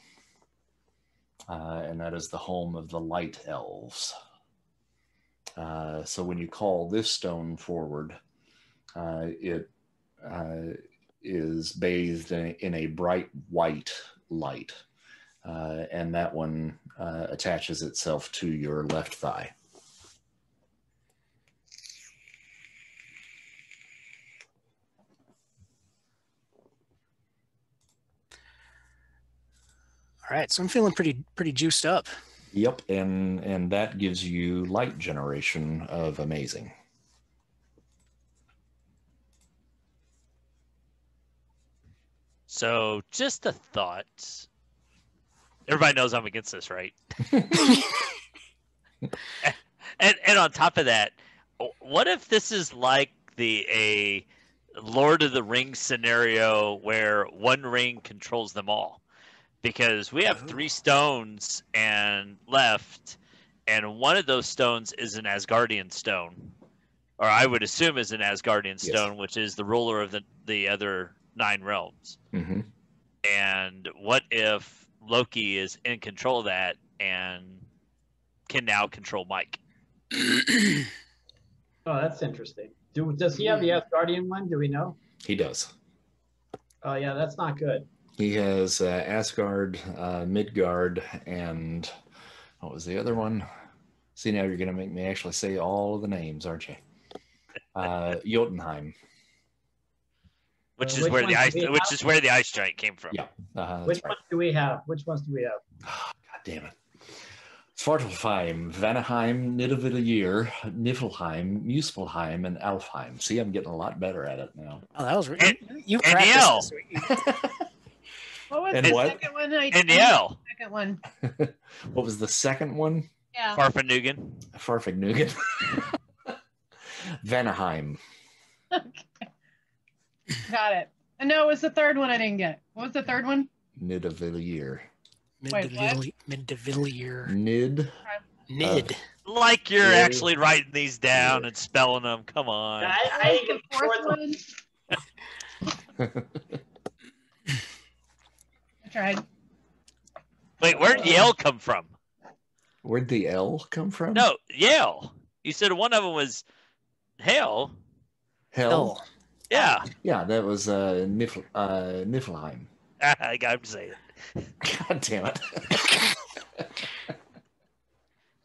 And that is the home of the light elves. So when you call this stone forward, it is bathed in a bright white light. And that one attaches itself to your left thigh. All right. So I'm feeling pretty juiced up. Yep, and that gives you light generation of amazing. So just a thought. Everybody knows I'm against this, right? and on top of that, what if this is like a Lord of the Rings scenario where one ring controls them all? because we have 3 stones and left, and one of those stones is an Asgardian stone, or I would assume is an Asgardian stone, which is the ruler of the other 9 realms. Mm-hmm. And what if Loki is in control of that and can now control Mike? Oh, that's interesting. Does he have the Asgardian one? Do we know? He does. Oh, yeah, that's not good. He has Asgard, Midgard, and what was the other one? See, now you're going to make me actually say all of the names, aren't you? Jotunheim. Which is where the ice giant came from. Yeah. Which ones do we have? Which ones do we have? Oh, God damn it. Svartalfheim, Vanaheim, Nidavellir, Niflheim, Muspelheim, and Alfheim. See, I'm getting a lot better at it now. Oh, that was you and practiced. What was And the what? second one? And Yell. Second one. What was the second one? Yeah. Farfignugan. Farfignugan. Vanaheim. Okay. Got it. And no, it was the third one I didn't get. What was the third one? Nidavellir. Mid-Devillier. Nid. Like you're actually writing these down and spelling them. Come on. I The fourth one. I tried. Wait, where'd Yale come from? Where'd the L come from? No, Yale. You said one of them was Hale. Hell. Yeah. Yeah, that was Niflheim. I got to say it. God damn it.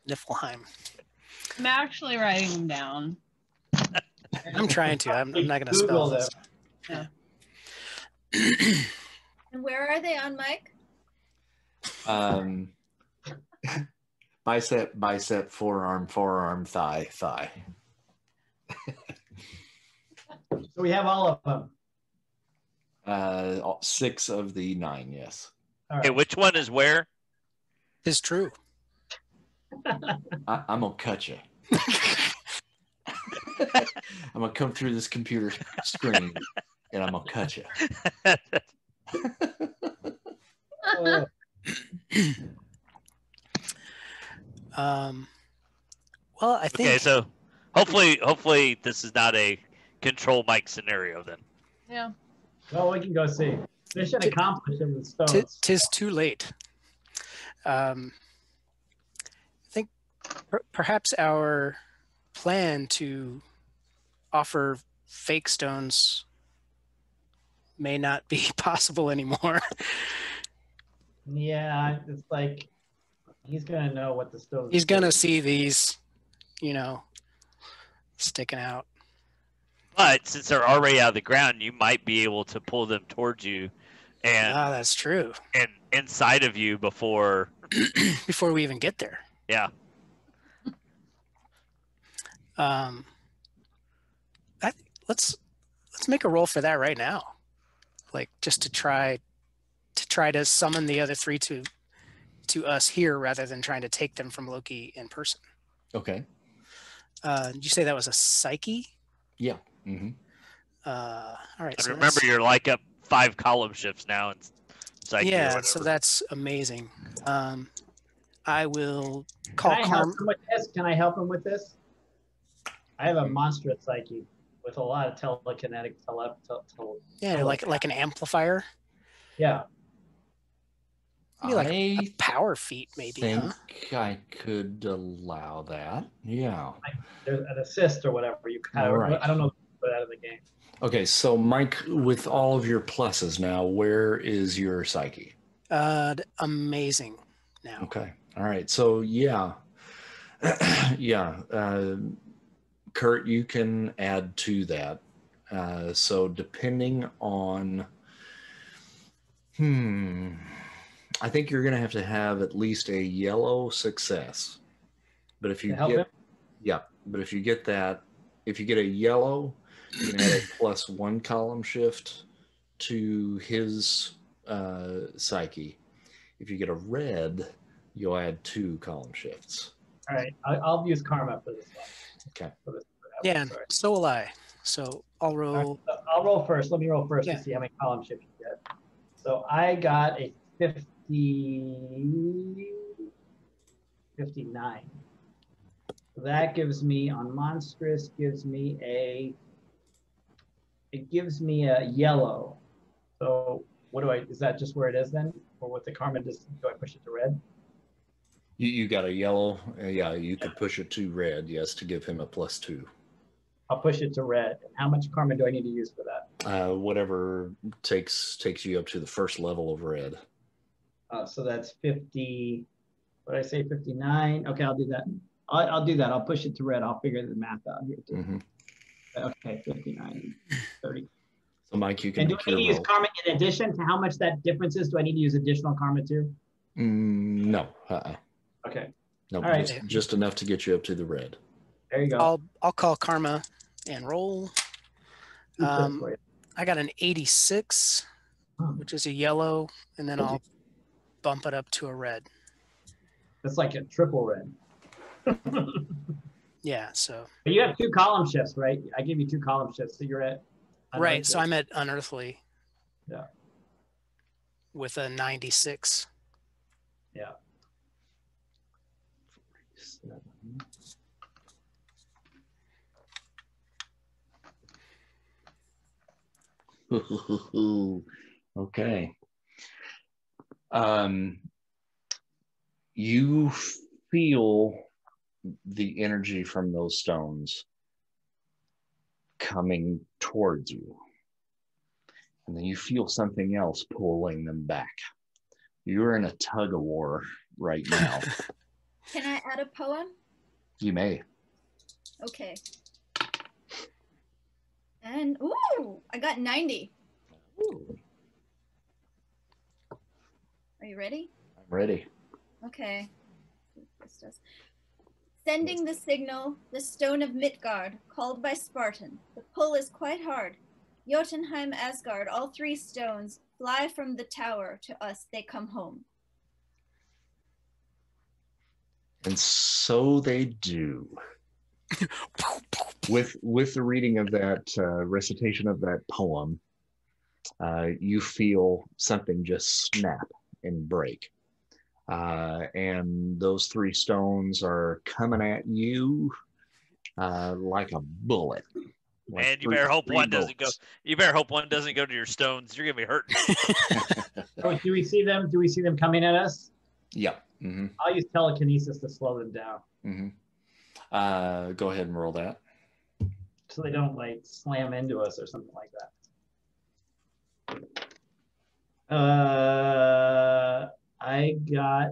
Niflheim. I'm actually writing them down. I'm trying to. I'm not going to spell this. Yeah. And where are they on Mike? Bicep, forearm, thigh. So we have all of them. 6 of the 9, yes. All right. Okay, which one is where? It's true. I'm going to cut you. I'm going to come through this computer screen and I'm going to cut you. Oh, Well, I think. Okay, so hopefully this is not a control Mike scenario then. Yeah. well, we can go see. Mission accomplished in the stones. Tis too late. I think perhaps our plan to offer fake stones may not be possible anymore. Yeah, it's like he's gonna know what the stones. He's gonna see these, sticking out. But since they're already out of the ground, you might be able to pull them towards you and That's true. and inside of you before Before we even get there. yeah. Let's make a roll for that right now. Like just to try to summon the other 3 to us here rather than trying to take them from Loki in person. Okay. Did you say that was a psyche? Yeah. Mm-hmm. All right. And So remember, you're like up 5 column shifts now. It's like yeah. So that's amazing. I will call Can I help Carm. him with this? Can I help him with this? I have a monstrous psyche with a lot of telekinetic Yeah, like an amplifier. Yeah. Maybe like a I power feat, maybe. think Huh? I could allow that. Yeah. There's an assist or whatever. You kind of, All right. I don't know, put out of the game. Okay, so Mike, with all of your pluses now, where is your psyche? Amazing. Now. Okay. All right. So yeah. Yeah. Kurt, you can add to that. So depending on, I think you're going to have at least a yellow success. But if you To help get, him? yeah, but if you get that, if you get a yellow, you can add a +1 column shift to his psyche. If you get a red, you'll add 2 column shifts. All right. I'll use karma for this one. Okay. For this Yeah, Sorry. so will I. So I'll All roll. right, so I'll roll first. Let me roll first Yeah. to see how many column shifts you get. So I got a 59. So that gives me on monstrous, gives me a yellow. So what do is that just where it is then? Or with the karma, do I push it to red? You got a yellow. Yeah, you could push it to red, yes, to give him a +2. I'll push it to red. How much karma do I need to use for that? Whatever takes you up to the first level of red. So that's 50. What did I say? 59. Okay, I'll do that. I'll do that. I'll push it to red. I'll figure the math out here too. Mm-hmm. Okay, 59, 30. So Mike, you can. And do I need to use karma in addition to how much that difference is? Do I need to use additional karma too? No. Okay. No, all right. just enough to get you up to the red. There you go. I'll call karma and roll. I got an 86, which is a yellow, and then I'll bump it up to a red. That's like a triple red. Yeah, so. But you have 2 column shifts, right? I gave you 2 column shifts, so you're at. Right, so I'm at unearthly. Yeah. With a 96. Yeah. Okay. You feel the energy from those stones coming towards you. And then you feel something else pulling them back. You're in a tug of war right now. Can I add a poem? You may. Okay. And, ooh, I got 90. Ooh. Are you ready? I'm ready. Okay. Sending the signal, the stone of Midgard, called by Spartan. The pull is quite hard. Jotunheim, Asgard, all 3 stones fly from the tower to us. They come home. And so they do. With the reading of that recitation of that poem, you feel something just snap and break. And those 3 stones are coming at you like a bullet. Like Man, you better hope one doesn't go. You better hope one doesn't go to your stones. You're gonna be hurting. Oh, do we see them? Do we see them coming at us? Yeah. Mm-hmm. I'll use telekinesis to slow them down. Mm-hmm. Go ahead and roll that. So they don't like slam into us or something like that. I got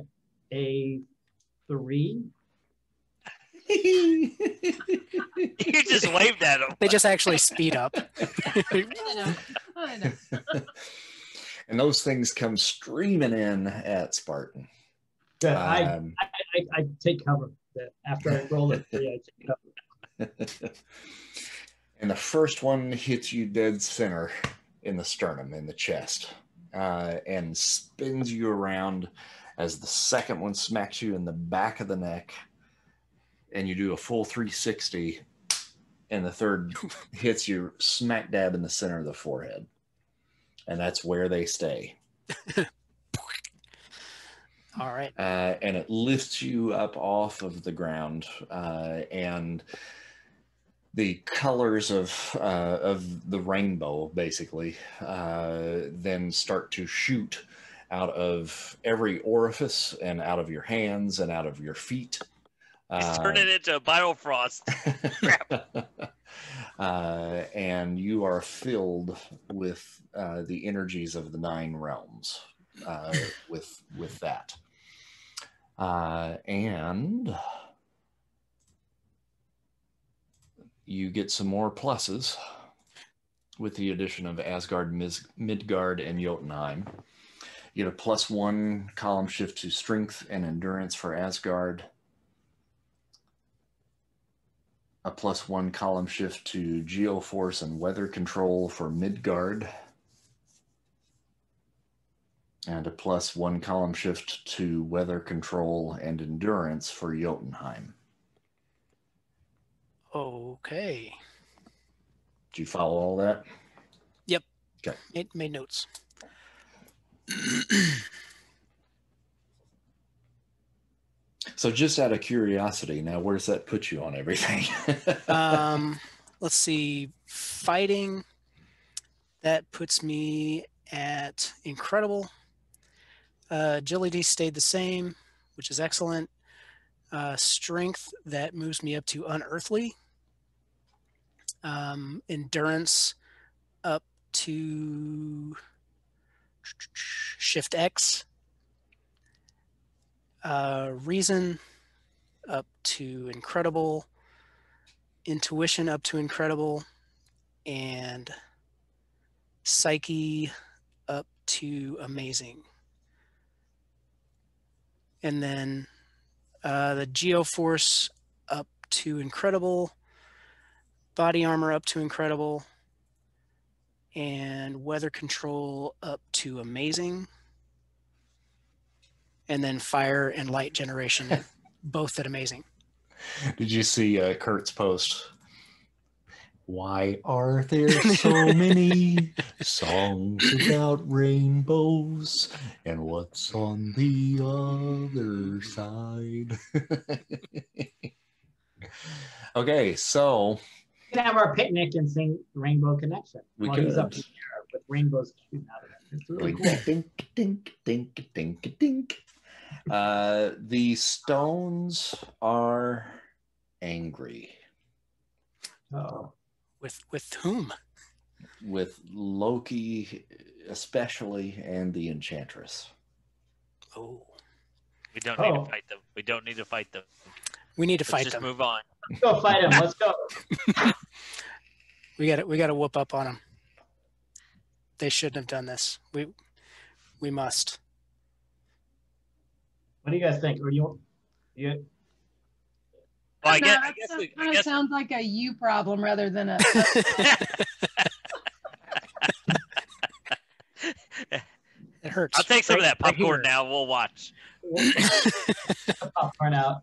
a 3. You just waved at them. They just actually speed up. I know. And those things come streaming in at Spartan. Good. I take cover. After I roll a 3, I take cover. And the first one hits you dead center in the sternum, in the chest, and spins you around as the second one smacks you in the back of the neck, and you do a full 360, and the third hits you smack dab in the center of the forehead. And that's where they stay. All right. And it lifts you up off of the ground, and the colors of the rainbow basically then start to shoot out of every orifice and out of your hands and out of your feet. Turn it into a Biofrost. And you are filled with the energies of the 9 realms with that. And you get some more pluses with the addition of Asgard, Midgard, and Jotunheim. You get a +1 column shift to strength and endurance for Asgard. A +1 column shift to geoforce and weather control for Midgard. And a +1 column shift to weather control and endurance for Jotunheim. Okay. Did you follow all that? Yep. Okay. Made notes. So just out of curiosity, now where does that put you on everything? Let's see. Fighting, that puts me at incredible. Agility stayed the same, which is excellent. Strength, that moves me up to unearthly. Endurance up to Shift X. Reason up to incredible. Intuition up to incredible. And psyche up to amazing. And then the Geoforce up to incredible. Body armor up to incredible. And weather control up to amazing. And then fire and light generation, both at amazing. Did you see Kurt's post? Why are there so many songs about rainbows? And what's on the other side? Okay, so We can have our picnic and sing Rainbow Connection. We while he's could. up in the air with rainbows shooting out of it. It's really cool. dink, dink, dink, dink, dink. The stones are angry Oh, With whom? with Loki, especially, and the Enchantress. Oh, We don't need Oh. to fight them. We don't need to fight them. we need to Let's fight just them. move on. let's go fight him. Let's go. We got to whoop up on them. They shouldn't have done this. We must. What do you guys think? Or you? Well, I No, guess, that I guess, sounds, I kind of guess sounds like a you problem rather than a. It hurts. I'll take some of that Right popcorn here. now. We'll watch. Popcorn out.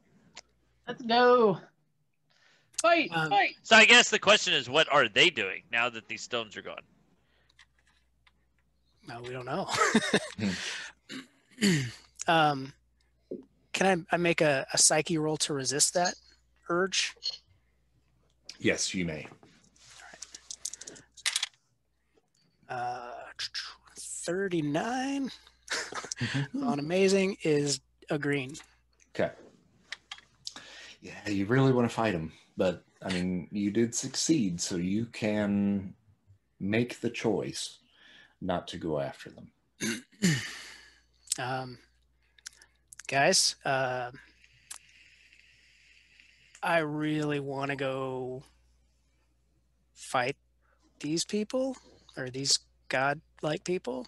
Let's go. Fight, Um, fight. So I guess the question is, what are they doing now that these stones are gone? No, we don't know. Hmm. Can I make a psyche roll to resist that urge? Yes, you may. 39 Mhm. on amazing is a green. Okay. Yeah, you really want to fight him, but I mean, you did succeed, so you can make the choice not to go after them. Guys, I really want to go fight these people or these god-like people,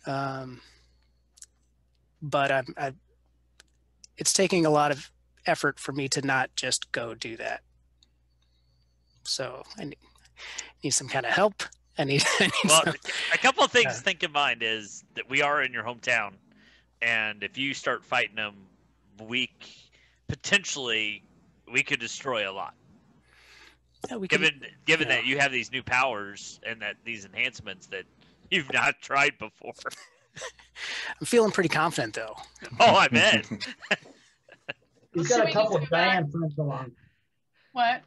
but it's taking a lot of effort for me to not just go do that. So I need some kind of help. I need Well, some, a couple of things Yeah. to think in mind is that we are in your hometown, and if you start fighting them, potentially we could destroy a lot. yeah, we can, Given yeah. that you have these new powers and that these enhancements that you've not tried before. I'm feeling pretty confident though. Oh, I bet. He's Should got we a just couple go of back? Diane friends along. What?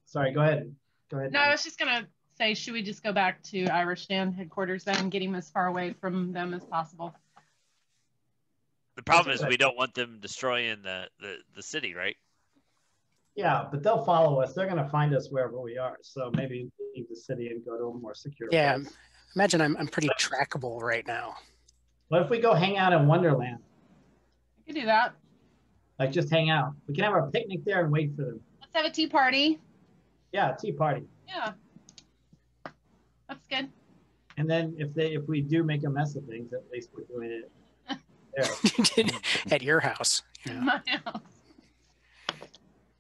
Sorry, go ahead. Go ahead. No, I Dan. was just gonna say, should we just go back to IROSHAN headquarters then and get him as far away from them as possible? The problem is we don't want them destroying the city, right? Yeah, but they'll follow us. They're going to find us wherever we are. So maybe leave the city and go to a more secure Yeah, place. imagine I'm pretty trackable right now. What if we go hang out in Wonderland? We could do that. Like just hang out. We can have our picnic there and wait for them. Let's have a tea party. Yeah, tea party. Yeah. That's good. And then if we do make a mess of things, at least we're doing it there. At your house. Yeah. My house.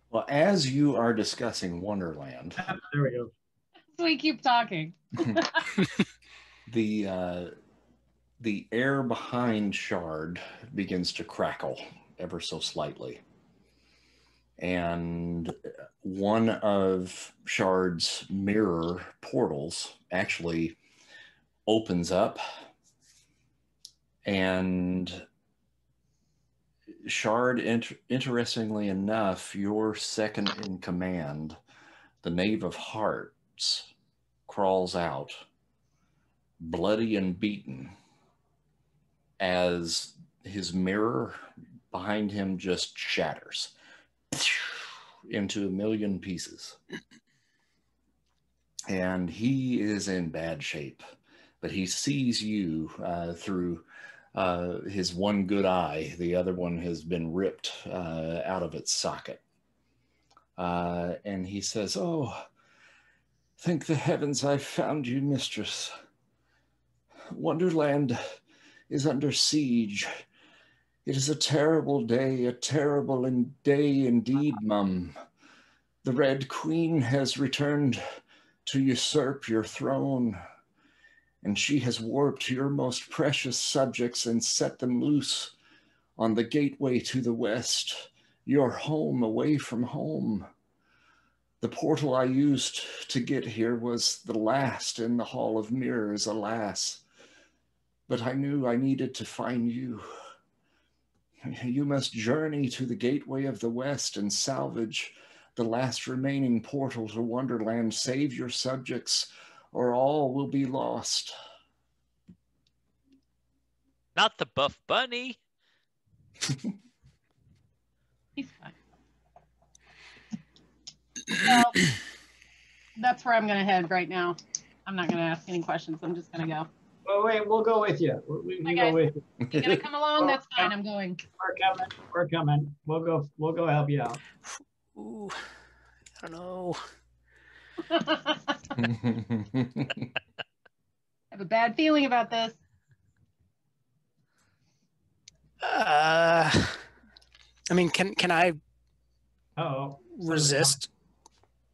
Well, as you are discussing Wonderland, There we go. So we keep talking. the air behind Shard begins to crackle ever so slightly. And one of Shard's mirror portals actually opens up, and Shard, interestingly enough, your second in command, the Knave of Hearts, crawls out, bloody and beaten, as his mirror behind him just shatters into a million pieces. And he is in bad shape, but he sees you through his one good eye. The other one has been ripped out of its socket. And he says, "Oh, thank the heavens I found you, mistress. Wonderland is under siege. It is a terrible day, a terrible day indeed, mum. The Red Queen has returned to usurp your throne, and she has warped your most precious subjects and set them loose on the gateway to the west, your home away from home. The portal I used to get here was the last in the Hall of Mirrors, alas. But I knew I needed to find you. You must journey to the gateway of the west and salvage the last remaining portal to Wonderland. Save your subjects, or all will be lost." Not the buff bunny. He's fine. Well, that's where I'm going to head right now. I'm not going to ask any questions. I'm just going to go. Oh, wait, we'll go with you. We go with you. You're going to come along? That's fine. I'm going. We're coming. We'll go help you out. Ooh, I don't know. I have a bad feeling about this. I mean, can I resist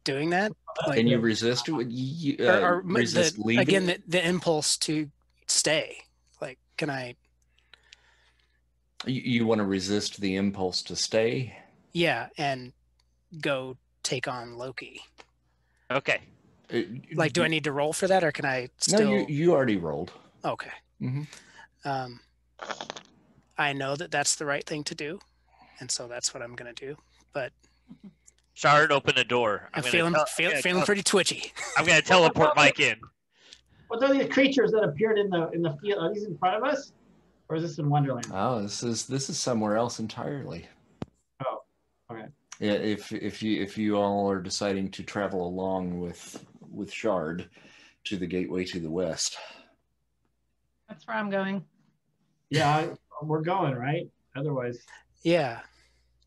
doing that? Like, Can you resist? Resist leaving? Again, the impulse to stay. Like, can I? You want to resist the impulse to stay? Yeah, and go take on Loki. Okay. Like, do I need to roll for that, or can I still? No, you already rolled. Okay. Mm-hmm. I know that that's the right thing to do, and so that's what I'm going to do. But Shard, open the door. I'm feeling pretty twitchy. I'm going to teleport Mike in. What are these creatures that appeared in the field? Are these in front of us, or is this in Wonderland? Oh, this is somewhere else entirely. Oh, okay. Yeah, if you all are deciding to travel along with Shard to the gateway to the west. That's where I'm going. Yeah, we're going, right? Otherwise, yeah,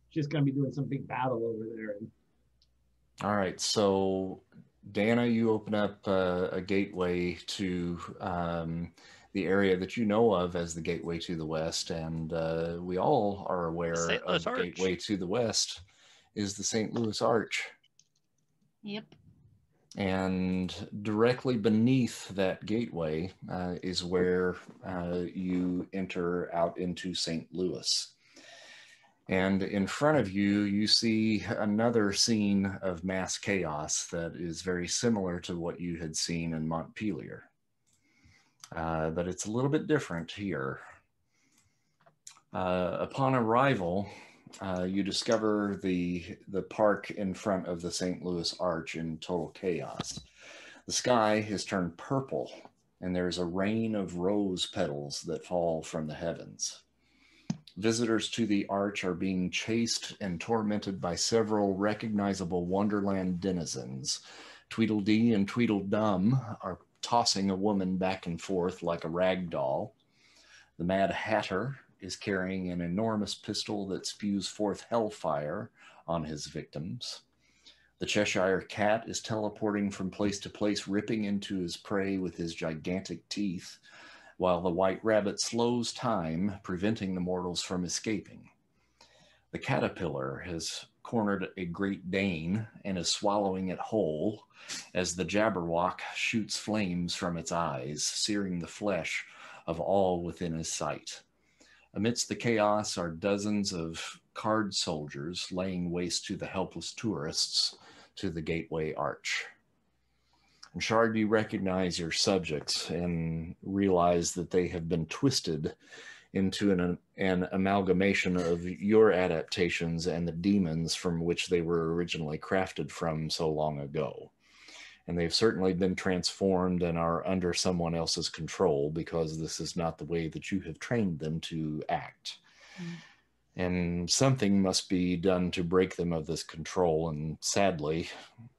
she's going to be doing some big battle over there. All right, so Dana, you open up a gateway to the area that you know of as the gateway to the west, and we all are aware of the gateway to the west is the St. Louis Arch. Yep. And directly beneath that gateway is where you enter out into St. Louis. And in front of you, you see another scene of mass chaos that is very similar to what you had seen in Montpelier. But it's a little bit different here. Upon arrival, you discover the park in front of the St. Louis Arch in total chaos. The sky has turned purple, and there's a rain of rose petals that fall from the heavens. Visitors to the arch are being chased and tormented by several recognizable Wonderland denizens. Tweedledee and Tweedledum are tossing a woman back and forth like a rag doll. The Mad Hatter is carrying an enormous pistol that spews forth hellfire on his victims. The Cheshire Cat is teleporting from place to place, ripping into his prey with his gigantic teeth, while the White Rabbit slows time, preventing the mortals from escaping. The Caterpillar has cornered a Great Dane and is swallowing it whole as the Jabberwock shoots flames from its eyes, searing the flesh of all within his sight. Amidst the chaos are dozens of card soldiers laying waste to the helpless tourists to the Gateway Arch. And Shard, you recognize your subjects and realize that they have been twisted into an amalgamation of your adaptations and the demons from which they were originally crafted from so long ago. And they've certainly been transformed and are under someone else's control, because this is not the way that you have trained them to act. And something must be done to break them of this control. And sadly,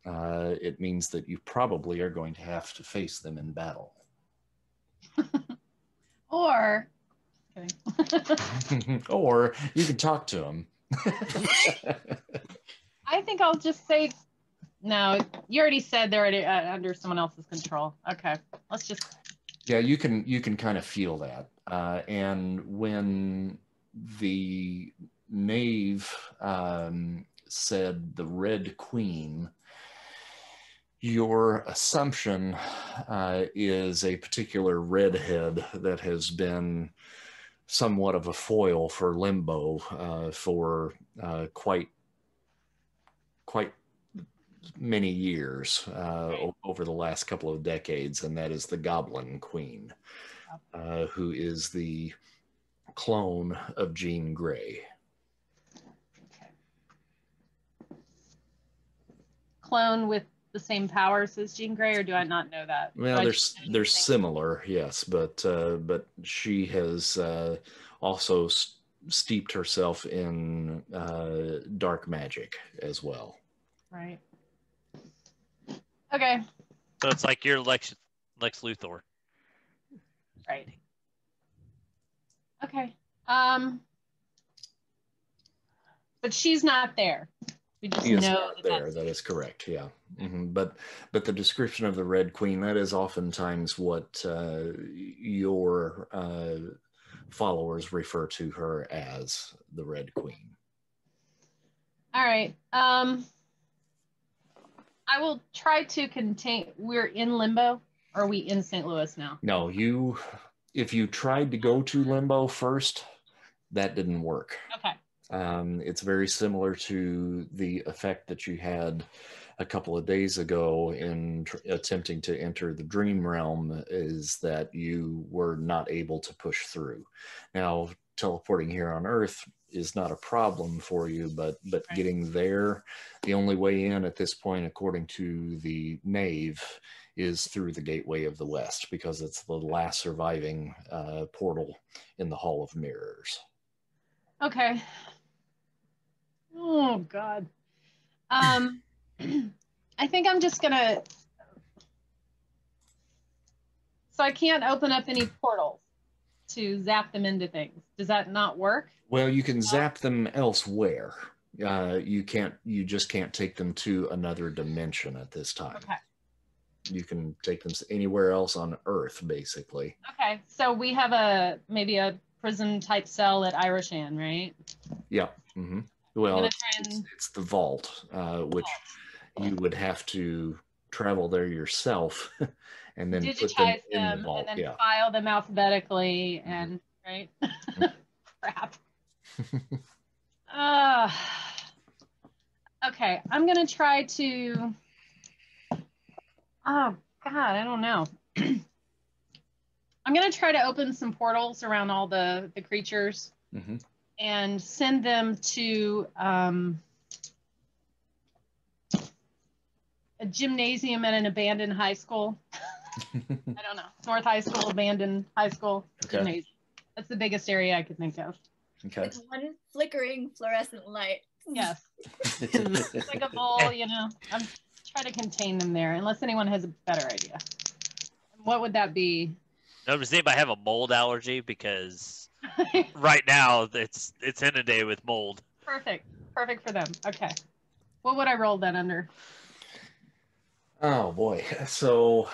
it means that you probably are going to have to face them in battle. Or, or you can talk to them. I think I'll just say, no, you already said they're already under someone else's control. Okay, let's just. Yeah, you can kind of feel that. And when the knave said the Red Queen, your assumption is a particular redhead that has been somewhat of a foil for Limbo for quite many years over the last couple of decades, and that is the Goblin Queen, who is the clone of Jean Grey. Clone with the same powers as Jean Grey, or do I not know that? Well, they're similar, yes, but she has also steeped herself in dark magic as well. Right. Okay. So it's like you're Lex Luthor. Right. Okay. But she's not there. We just know that is correct. Yeah. But the description of the Red Queen, that is oftentimes what your followers refer to her as, the Red Queen. All right. I will try to contain. We're in Limbo. Or are we in St. Louis now? No, if you tried to go to Limbo first, that didn't work. Okay. It's very similar to the effect that you had a couple of days ago in attempting to enter the Dream Realm, is that you were not able to push through. Now, teleporting here on Earth is not a problem for you, but right. Getting there, the only way in at this point, according to the Knave, is through the Gateway of the West, because it's the last surviving portal in the Hall of Mirrors. Okay. Oh, God. I think I'm just going to... So I can't open up any portals to zap them into things. Does that not work? Well, you can zap them elsewhere. You just can't take them to another dimension at this time. Okay. You can take them anywhere else on Earth, basically. Okay, so we have maybe a prison type cell at IROSHAN, right? Yeah. Mm-hmm. Well, it's the vault, which you would have to travel there yourself and then digitize put them in the vault. And then file them alphabetically and right. Crap. Okay, I'm gonna try to. Oh God, I don't know. I'm gonna try to open some portals around all the creatures and send them to a gymnasium at an abandoned high school. I don't know. North High School, abandoned high school, gymnasium. That's the biggest area I could think of. Okay. With one flickering fluorescent light. Yes. It's like a bowl, you know. I'm trying to contain them there, unless anyone has a better idea. What would that be? No, does anybody have a mold allergy? Because right now it's inundated with mold. Perfect for them. Okay. What would I roll that under? Oh boy. So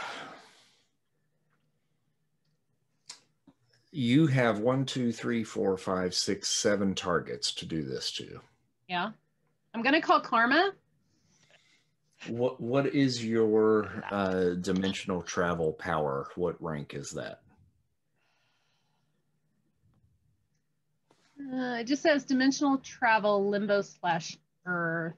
you have 1, 2, 3, 4, 5, 6, 7 targets to do this to. Yeah. I'm gonna call Karma. What is your dimensional travel power? What rank is that? It just says dimensional travel Limbo / Earth.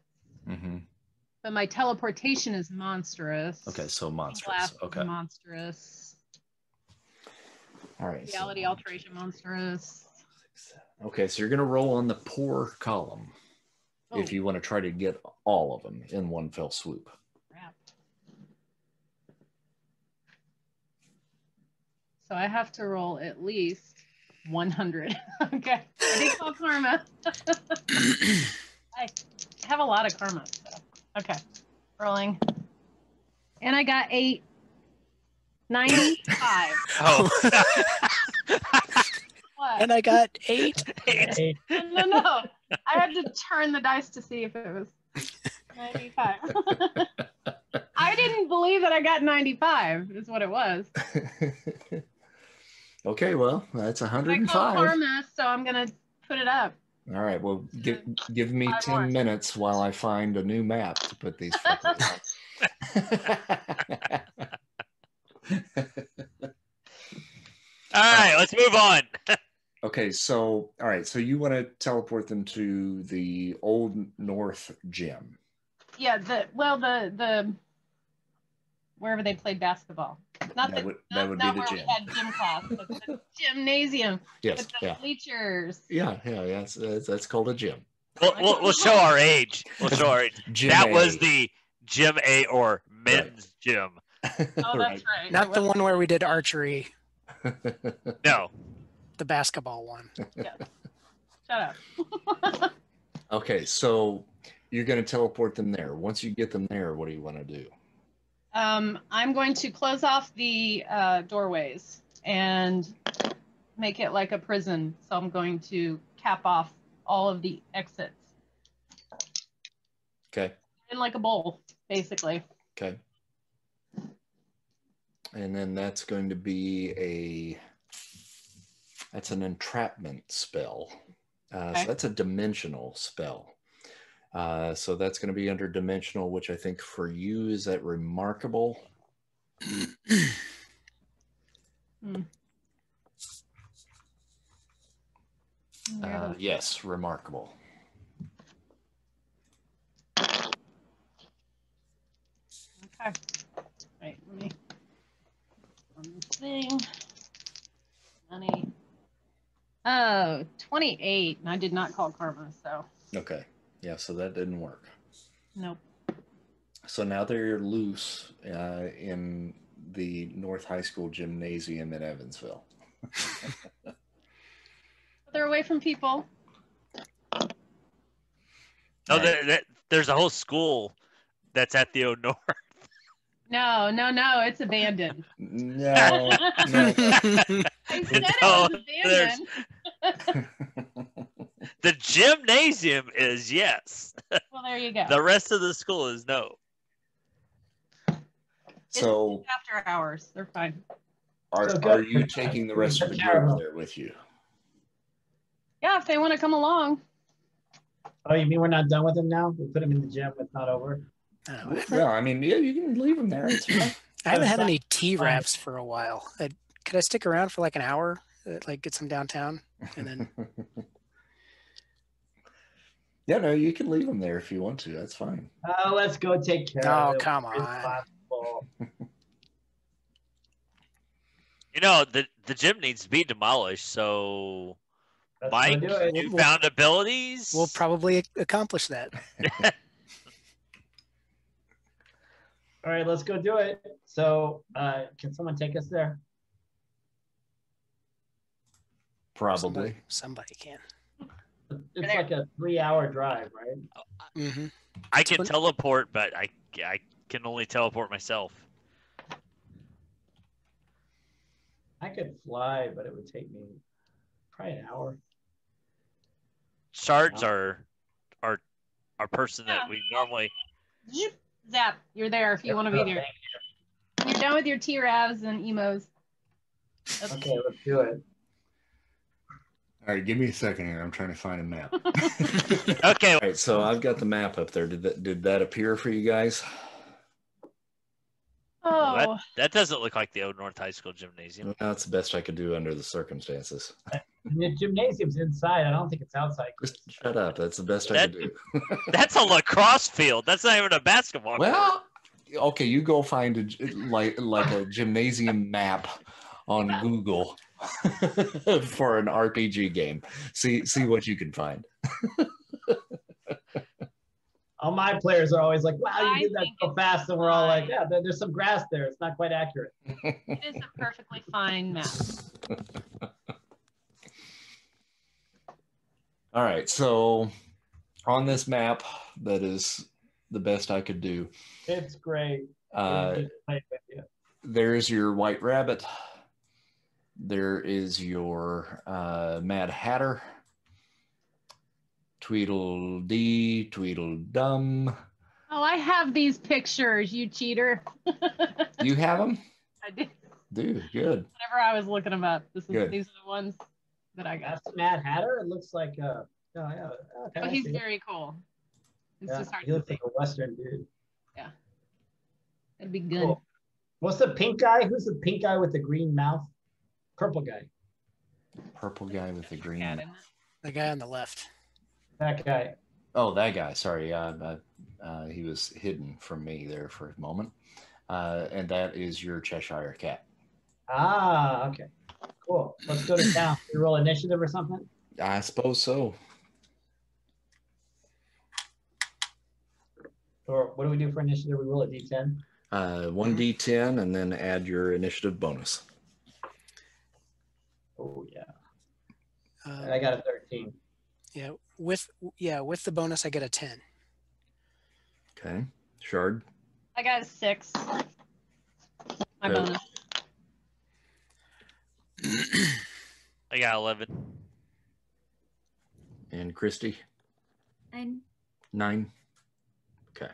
But my teleportation is monstrous. Okay, so monstrous. Okay. Monstrous. All right. Reality alteration monstrous. Okay, so you're going to roll on the poor column if you want to try to get all of them in one fell swoop. Crap. So I have to roll at least 100. Okay. I did call karma. I have a lot of karma. So. Okay. Rolling. And I got 95. Oh. What? And I got 8. No. I had to turn the dice to see if it was 95. I didn't believe that I got 95 is what it was. Okay, well, that's I 105. called karma, so I'm going to put it up. All right, well, give me 10 more. minutes while I find a new map to put these fuckers on. All right, let's move on. Okay, so, all right, so you want to teleport them to the Old North Gym. Yeah, the wherever they played basketball. Not That the, would not, be not the where gym. we had gym class, but the gymnasium. Yes, With the yeah. bleachers. Yeah, that's called a gym. We'll show our age. We'll show our age. Gym That A. was the Gym A or men's gym. Oh, that's right. Not the one where we did archery, No. the basketball one. Yeah. Shut up. Okay, so you're going to teleport them there. Once you get them there, what do you want to do? I'm going to close off the doorways and make it like a prison. So I'm going to cap off all of the exits. Okay. In like a bowl, basically. Okay. And then that's going to be that's an entrapment spell. Okay. So that's a dimensional spell. So that's going to be under dimensional, which I think for you, is that remarkable? Yes, remarkable. Okay. Right, let me on this thing. Money. Oh, 28. And I did not call karma, so. Okay. Yeah, so that didn't work. Nope. So now they're loose in the North High School gymnasium in Evansville. They're away from people. No, there's a whole school that's at the North. No, it's abandoned. No. I said it was abandoned. The gymnasium is yes. Well, there you go. The rest of the school is no. So It's after hours. They're fine. are you taking the rest of the group there with you? Yeah, if they want to come along. Oh, you mean we're not done with them now? We put them in the gym. It's not over. Well, I mean, yeah, you can leave them there. It's fine. I haven't had any T-Raps for a while. Could I stick around for like an hour? Like get some downtown and then... Yeah, no, you can leave them there if you want to. That's fine. Oh, let's go take care of it. Oh, come on. Responsible. You know, the gym needs to be demolished, so Let's Mike, go do it. newfound abilities. We'll probably accomplish that. All right, let's go do it. So, can someone take us there? Probably. Somebody can. It's like a 3-hour drive, right? Mm-hmm. I can teleport, but I can only teleport myself. I could fly, but it would take me probably an hour. Shards are our person that we normally. Zip, zap. You're there if you want to be there. You're done with your T-Ravs and emos. Okay, let's do it. All right, give me a second here. I'm trying to find a map. Okay. All right, so I've got the map up there. Did that appear for you guys? Oh, Well, that doesn't look like the old North High School gymnasium. Well, that's the best I could do under the circumstances. And the gymnasium's inside. I don't think it's outside. Just shut up. That's the best I could do. That's a lacrosse field. That's not even a basketball court. Well, okay, you go find like a gymnasium map on Google. for an RPG game. See what you can find. All my players are always like, wow, you did that think so it's fast. And we're all like, fine. yeah, there's some grass there. It's not quite accurate. It is a perfectly fine map. All right, so on this map, that is the best I could do. It's great. There's your White Rabbit. There is your Mad Hatter. Tweedledee, Tweedledum. Oh, I have these pictures, you cheater. You have them? I did. Dude, good. Whenever I was looking them up, these are the ones that I got. That's the Mad Hatter. It looks like okay, Oh, he's very cool. It's just hard he to looks see. like a Western dude. Yeah. That'd be good. Cool. What's the pink guy? Who's the pink guy with the green mouth? Purple guy. Purple guy with the green. The guy on the left. That guy. Oh, that guy. Sorry. He was hidden from me there for a moment. And that is your Cheshire Cat. Ah, okay. Cool. Let's go to town. You roll initiative or something? I suppose so. Or what do we do for initiative? We roll a d10? 1d10 and then add your initiative bonus. Oh, yeah. I got a 13. Yeah, with the bonus, I get a 10. Okay. Shard? I got a 6. My bonus. I got 11. And Christy? 9. Okay.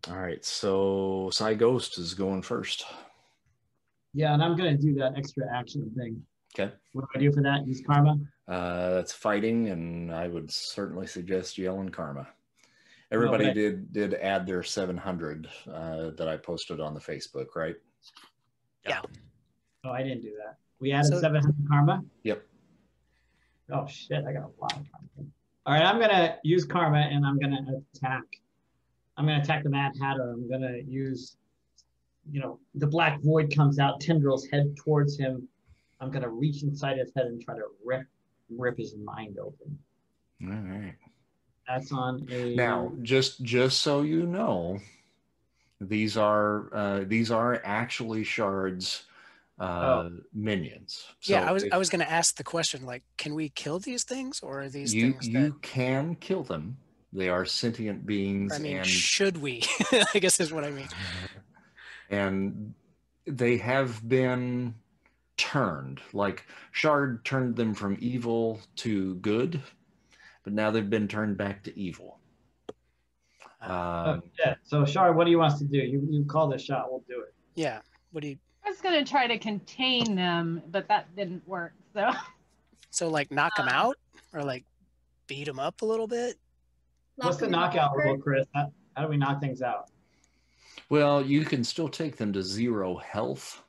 All right, so Psy Ghost is going first. Yeah, and I'm going to do that extra action thing. Okay. What do I do for that? Use Karma? That's fighting, and I would certainly suggest yelling Karma. Everybody did add their 700 that I posted on the Facebook, right? Yeah. Oh, I didn't do that. We added 700 Karma? Yep. Oh, shit, I got a lot of Karma. All right, I'm going to use Karma, and I'm going to attack. I'm going to attack the Mad Hatter. I'm going to use, the black void comes out, tendrils head towards him. I'm going to reach inside his head and try to rip his mind open. All right. That's on a... Now, just so you know, these are actually Shard's minions. So yeah, I was going to ask the question, like, can we kill these things, or are these things you can kill them? They are sentient beings. I mean, and should we? I guess is what I mean. And they have been turned. Like Shard turned them from evil to good, but now they've been turned back to evil. Yeah. So Shard, what do you want us to do? You call this shot. We'll do it. Yeah. What do you? I was going to try to contain them, but that didn't work. So like knock them out, or like beat them up a little bit? What's the knockout rule, Chris? How do we knock things out? Well, you can still take them to 0 health,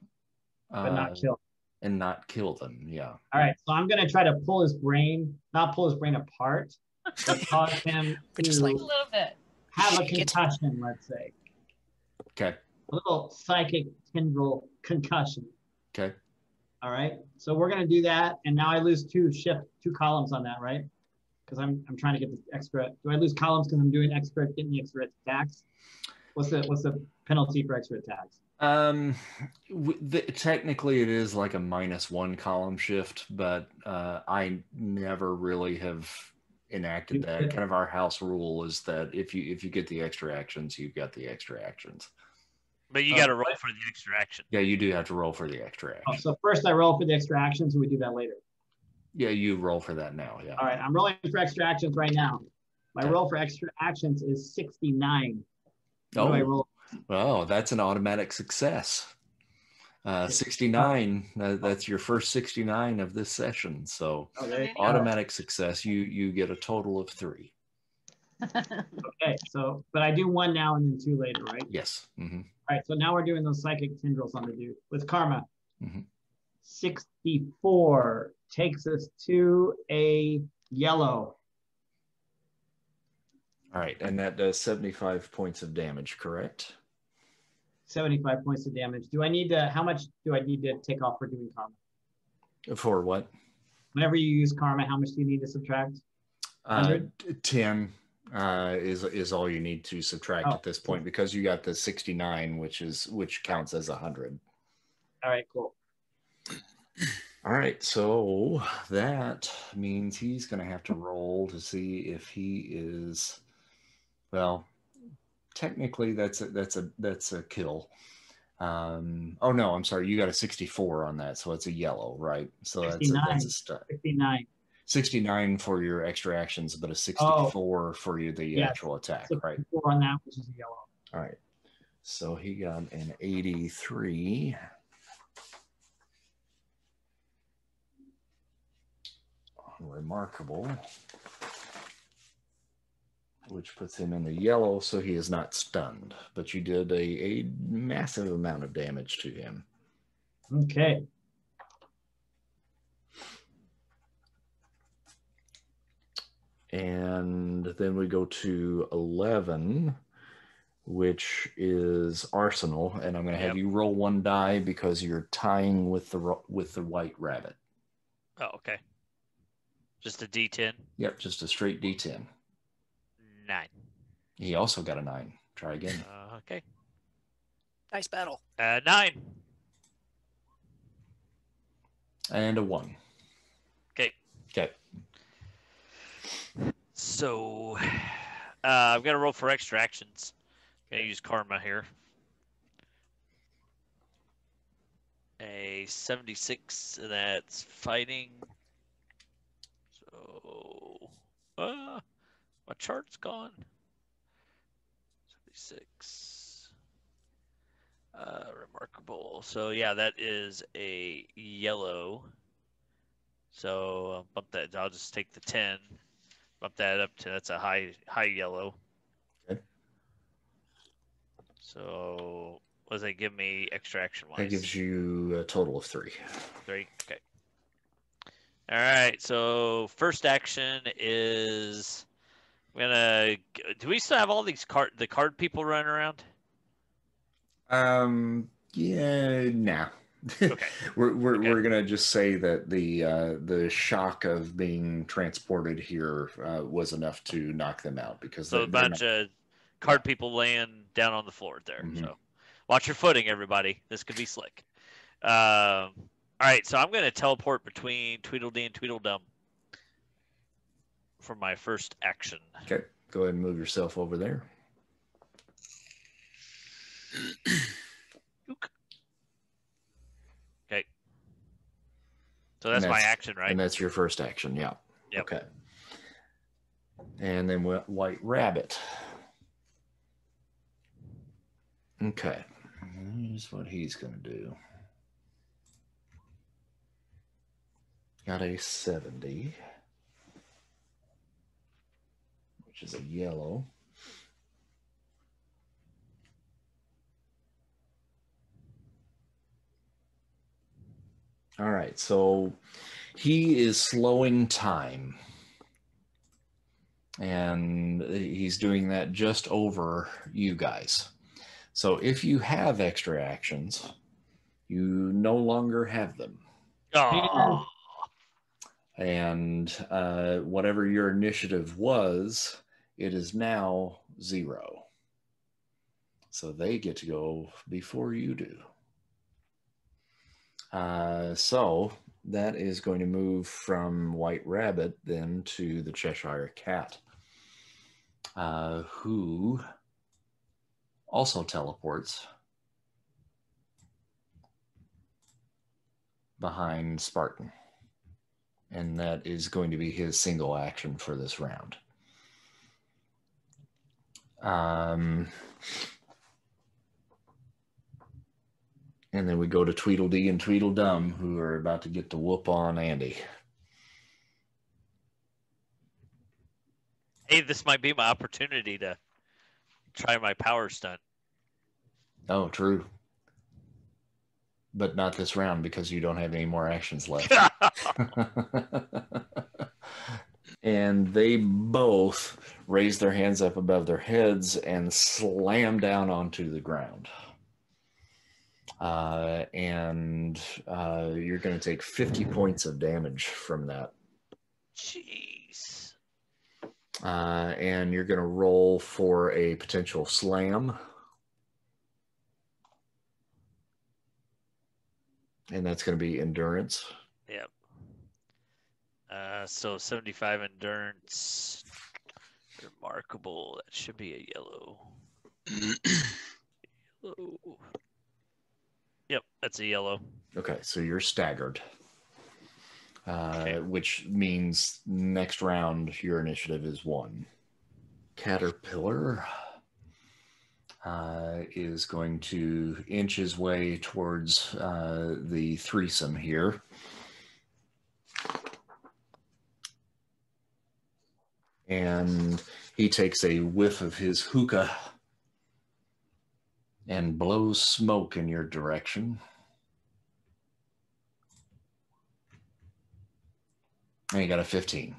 but not kill. And not kill them. Yeah. All right. So I'm going to try to pull his brain, not pull his brain apart, but cause him to just like a little bit. Have a concussion, let's say. Okay. A little psychic tendril concussion. Okay. All right. So we're going to do that, and now I lose 2 columns on that, right? Because I'm trying to get the extra. Do I lose columns because I'm doing getting the extra attacks? What's the penalty for extra attacks? Technically it is like a -1 column shift, but I never really have enacted that. Kind of our house rule is that if you get the extra actions, you've got the extra actions. But you got to roll for the extra action. Yeah, you do have to roll for the extra action. Oh, so first I roll for the extra actions, and we do that later. Yeah, you roll for that now. Yeah. All right, I'm rolling for extra actions right now. My roll for extra actions is 69. What do I roll? Oh, that's an automatic success. 69. That's your first 69 of this session. So automatic success. You get a total of 3. Okay, so but I do 1 now and then 2 later, right? Yes. Mm-hmm. All right, so now we're doing those psychic tendrils on the dude with Karma. Mm-hmm. 64 takes us to a yellow. All right, and that does 75 points of damage, correct? 75 points of damage. Do I need to, how much do I need to take off for doing karma? For what? Whenever you use karma, how much do you need to subtract? 10 is all you need to subtract at this point, because you got the 69, which counts as 100. All right, cool. All right, so that means he's going to have to roll to see if he is, well, technically that's a kill. Oh no, I'm sorry, you got a 64 on that, so it's a yellow, right? So 69, that's a stun. 69 for your extra actions, but a 64 for you the actual attack, right? 64 on that, which is a yellow. All right, so he got an 83. Remarkable, which puts him in the yellow, so he is not stunned, but you did a massive amount of damage to him. Okay. And then we go to 11, which is Arsenal, and I'm going to have you roll one die because you're tying with the white rabbit. Oh, okay. Just a D10? Yep, just a straight D10. 9. He also got a 9. Try again. Okay. Nice battle. 9. And a 1. Okay. Okay. So, I've got to roll for extra actions. I'm going to use karma here. A 76, that's fighting. So, my chart's gone. 76. Remarkable. So yeah, that is a yellow. So I'll bump that. I'll just take the 10, bump that up to, that's a high yellow. Okay. So what does that give me extra action wise? That gives you a total of 3. 3. Okay. All right. So first action is I'm gonna. Do we still have all these the card people running around? Yeah, nah. Okay. we're gonna just say that the shock of being transported here was enough to knock them out, because so a bunch of card people laying down on the floor there. Mm-hmm. So watch your footing, everybody. This could be slick. All right, so I'm gonna teleport between Tweedledee and Tweedledum for my first action. Okay, go ahead and move yourself over there. Okay. So that's my action, right? And that's your first action, yeah. Yep. Okay. And then White Rabbit. Okay. Here's what he's going to do. Got a 70, which is a yellow. All right, so he is slowing time, and he's doing that just over you guys. So if you have extra actions, you no longer have them. Oh. And whatever your initiative was, it is now 0. So they get to go before you do. So that is going to move from White Rabbit then to the Cheshire Cat, who also teleports behind Spartan. And that is going to be his single action for this round. And then we go to Tweedledee and Tweedledum, who are about to get the whoop on Andy. Hey, this might be my opportunity to try my power stunt. Oh, true. But not this round, because you don't have any more actions left. And they both raise their hands up above their heads and slam down onto the ground. and you're going to take 50 points of damage from that. Jeez. And you're going to roll for a potential slam. And that's going to be endurance. Yep. So 75 endurance. Remarkable. That should be a yellow. Yellow. Yep, that's a yellow. Okay, so you're staggered. Okay. Which means next round your initiative is 1. Caterpillar is going to inch his way towards the threesome here. And he takes a whiff of his hookah and blows smoke in your direction. And you got a 15.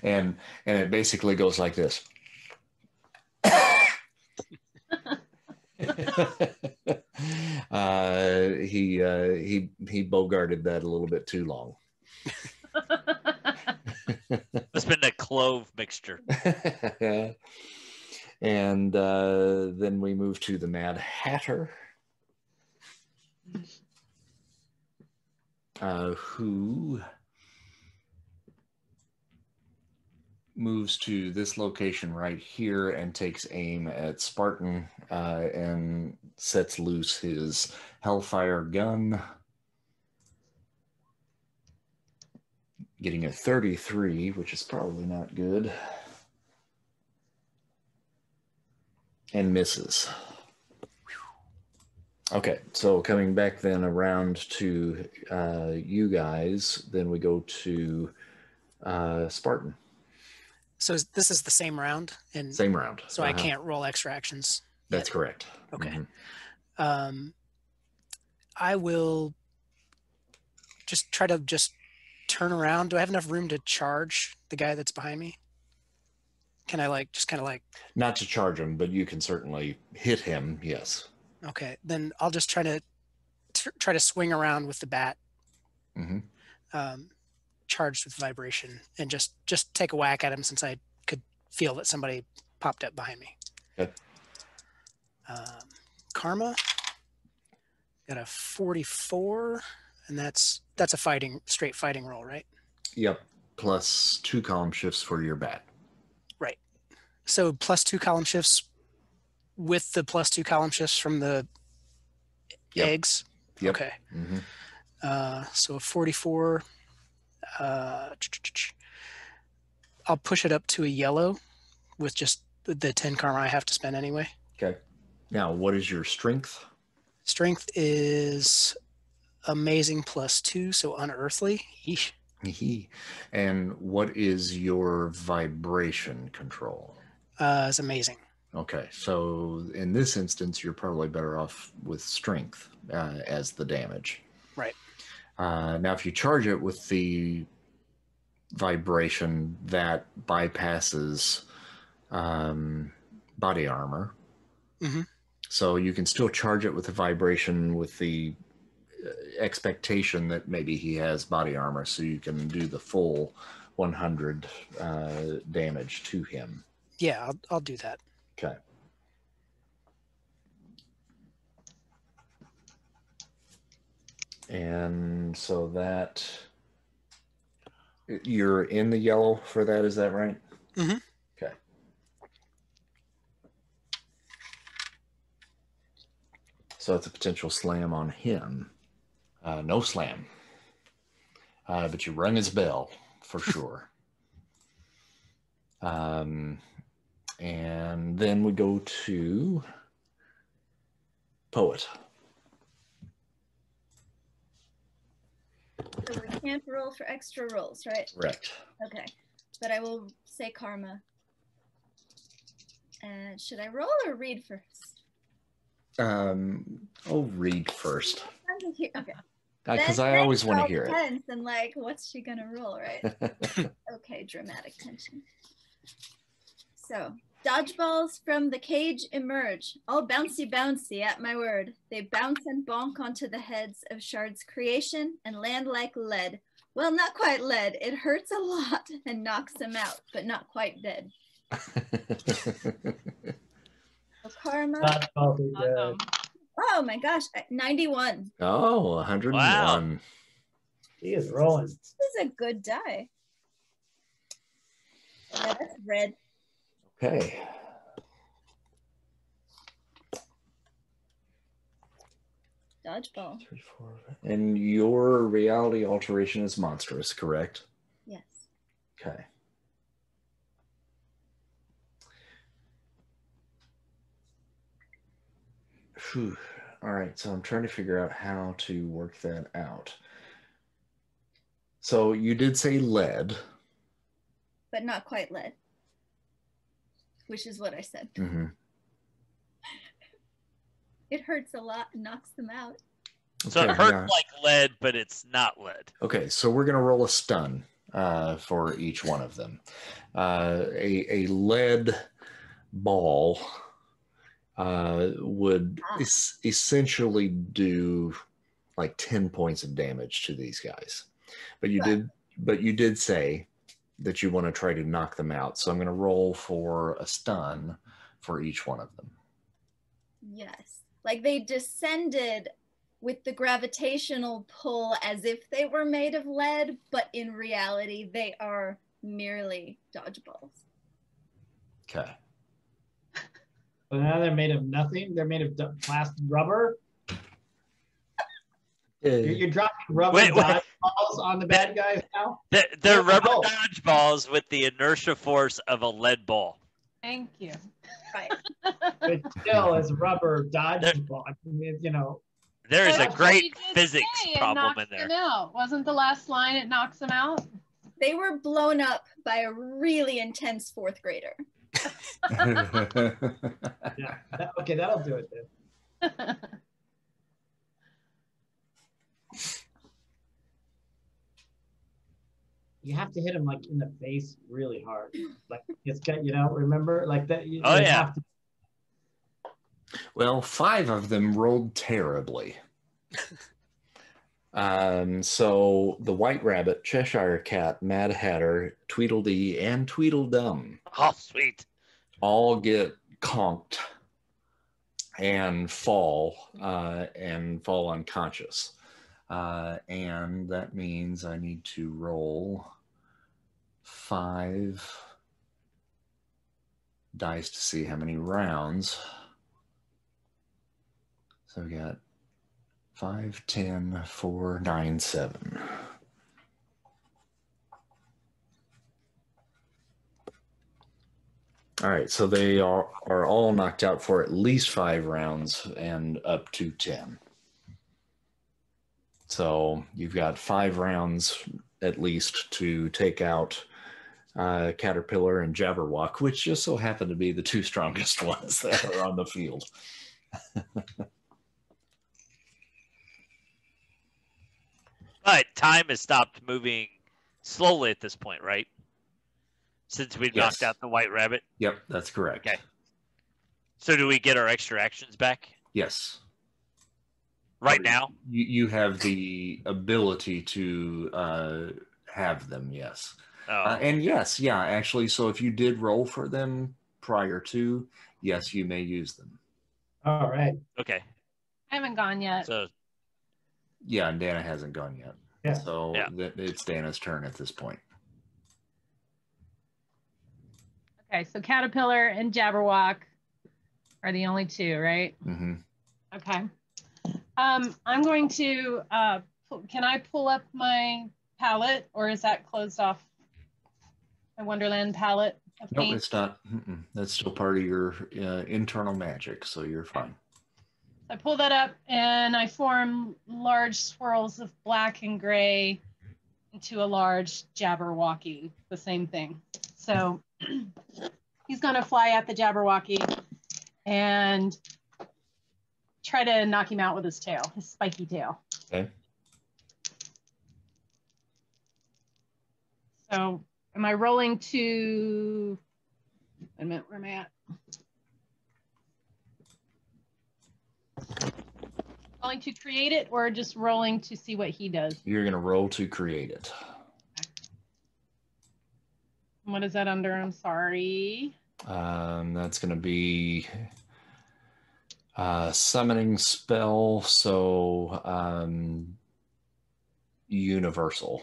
and it basically goes like this. He bogarted that a little bit too long. It's been a clove mixture. And then we move to the Mad Hatter, who moves to this location right here and takes aim at Spartan and sets loose his Hellfire gun, getting a 33, which is probably not good, and misses. Okay, so coming back then around to you guys, then we go to Spartan. So this is the same round, and Same round. so I can't roll extra actions yet. That's correct. Okay. Mm-hmm. I will just try to turn around. Do I have enough room to charge the guy that's behind me? Can I just kind of not to charge him, but you can certainly hit him. Yes. Okay, then I'll just try to swing around with the bat, charged with vibration, and just take a whack at him, since I could feel that somebody popped up behind me. Okay. Karma got a 44, and that's a straight fighting roll, right? Yep. Plus 2 column shifts for your bat. Right. So plus 2 column shifts with the plus 2 column shifts from the eggs. Yep. Okay. So a 44. I'll push it up to a yellow with just the 10 karma I have to spend anyway. Okay. Now, what is your strength? Strength is amazing plus 2, so unearthly. Yeesh. And what is your vibration control? It's amazing. Okay, so in this instance, you're probably better off with strength as the damage. Right. Now, if you charge it with the vibration, that bypasses body armor. So you can still charge it with the vibration with the expectation that maybe he has body armor, so you can do the full 100 damage to him. Yeah, I'll do that. Okay. And so that you're in the yellow for that, is that right? Okay. So it's a potential slam on him. No slam. But you rung his bell for sure. And then we go to Poet. So we can't roll for extra rolls, right? Correct. Okay. But I will say karma. And should I roll or read first? I'll read first. Okay. Because I always want to hear it. Tense and what's she gonna roll, right? Okay, dramatic tension. So Dodgeballs from the cage emerge, all bouncy bouncy at my word. They bounce and bonk onto the heads of Shard's creation and land like lead. Well, not quite lead. It hurts a lot and knocks them out, but not quite dead. Karma. Awesome. Oh my gosh, 91. Oh, 101. Wow. He is rolling. This is a good die. Yeah, that's red. Okay. Dodgeball. 3, 4. And your reality alteration is monstrous, correct? Yes. Okay. Whew. All right, so I'm trying to figure out how to work that out. So you did say lead. But not quite lead. Which is what I said. Mm-hmm. It hurts a lot and knocks them out. So it hurts like lead, but it's not lead. Okay, so we're going to roll a stun for each one of them. A lead ball would essentially do like 10 points of damage to these guys. But you did say that you want to try to knock them out. So I'm going to roll for a stun for each one of them. Yes. Like they descended with the gravitational pull as if they were made of lead, but in reality, they are merely dodgeballs. Okay. So now they're made of nothing. They're made of plastic rubber. You're dropping rubber dodgeballs on the bad guys now? They're rubber dodgeballs with the inertia force of a lead ball. Thank you. Right. But still, it's rubber dodgeball. I mean, you know. There is a That's great what you did physics say, problem in it knocks there. them out. Wasn't the last line it knocks them out? They were blown up by a really intense fourth grader. Yeah. Okay, that'll do it then. You have to hit him like in the face really hard. Like it's got, you know, remember like that. You have to. Well, 5 of them rolled terribly. So the White Rabbit, Cheshire Cat, Mad Hatter, Tweedledee, and Tweedledum Oh, sweet. all get conked and fall unconscious. And that means I need to roll 5 dice to see how many rounds. So we got 5, 10, 4, 9, 7. All right, so they are all knocked out for at least 5 rounds and up to 10. So you've got 5 rounds at least to take out Caterpillar and Jabberwock, which just so happen to be the 2 strongest ones that are on the field. But time has stopped moving slowly at this point, right? Since we've knocked out the White Rabbit? Yep, that's correct. Okay. So do we get our extra actions back? Yes. Right now? You have the ability to have them, yes. Oh. And yes, yeah, actually, so if you did roll for them prior to, yes, you may use them. All right. Okay. I haven't gone yet. So Yeah, and Dana hasn't gone yet. Yeah. So it's Dana's turn at this point. Okay, so Caterpillar and Jabberwock are the only 2, right? Mm-hmm. Okay. I'm going to, can I pull up my palette, or is that closed off? My Wonderland palette of paint? No, it's not. That's still part of your internal magic, so you're fine. I pull that up and I form large swirls of black and gray into a large Jabberwocky, the same thing. So he's going to fly at the Jabberwocky and try to knock him out with his tail, his spiky tail. Okay. So am I rolling to, wait a minute, where am I at? Rolling to create it or just rolling to see what he does? You're going to roll to create it. What is that under? I'm sorry. That's going to be summoning spell, so universal.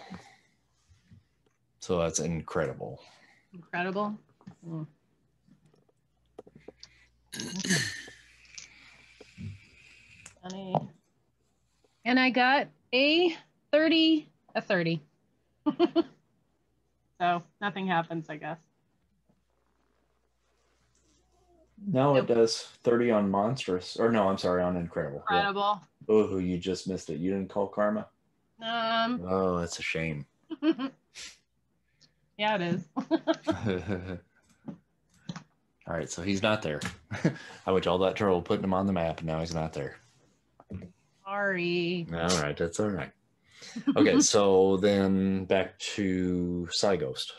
So that's incredible. Incredible. Mm. Funny. And I got a 30, a 30. So nothing happens, I guess. No, it does 30 on monstrous, or no, I'm sorry, on incredible. Incredible. Yeah. Oh, you just missed it. You didn't call karma? Oh, that's a shame. Yeah, it is. All right, so he's not there. I went all that trouble putting him on the map, and now he's not there. Sorry. All right, that's all right. Okay, so then back to Ghost.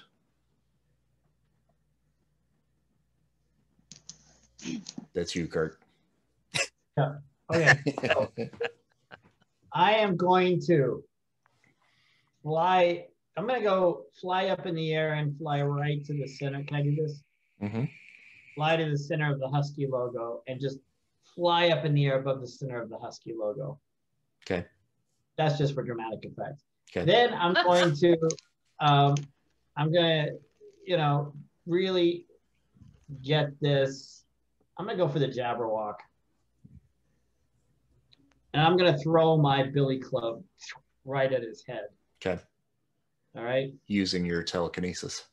That's you, Kurt. Yeah. Okay. So I am going to fly. I'm going to go fly up in the air and fly right to the center. Can I do this? Mm-hmm. Fly to the center of the Husky logo and just fly up in the air above the center of the Husky logo. Okay. That's just for dramatic effect. Okay. Then I'm going to, you know, really get this. I'm going to go for the Jabberwock. And I'm going to throw my billy club right at his head. Okay. All right. Using your telekinesis.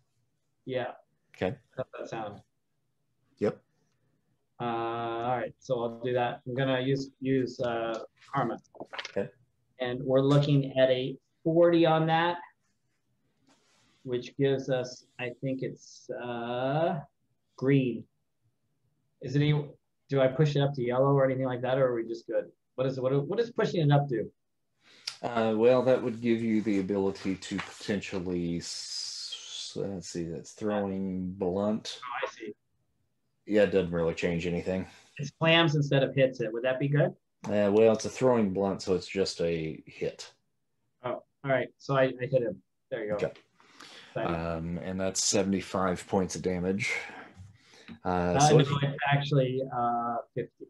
Yeah. Okay. How's that sound? Yep. All right. So I'll do that. I'm going to use Karma. Okay. And we're looking at a 40 on that, which gives us, I think it's green. Is it any, do I push it up to yellow or anything like that, or are we just good? What is pushing it up to? Well, that would give you the ability to potentially, let's see, that's throwing blunt. Oh, I see. Yeah, it doesn't really change anything. It slams instead of hits it. Would that be good? Well, it's a throwing blunt, so it's just a hit. Oh, all right. So I hit him. There you go. Okay. And that's 75 points of damage. So no, it's actually 50.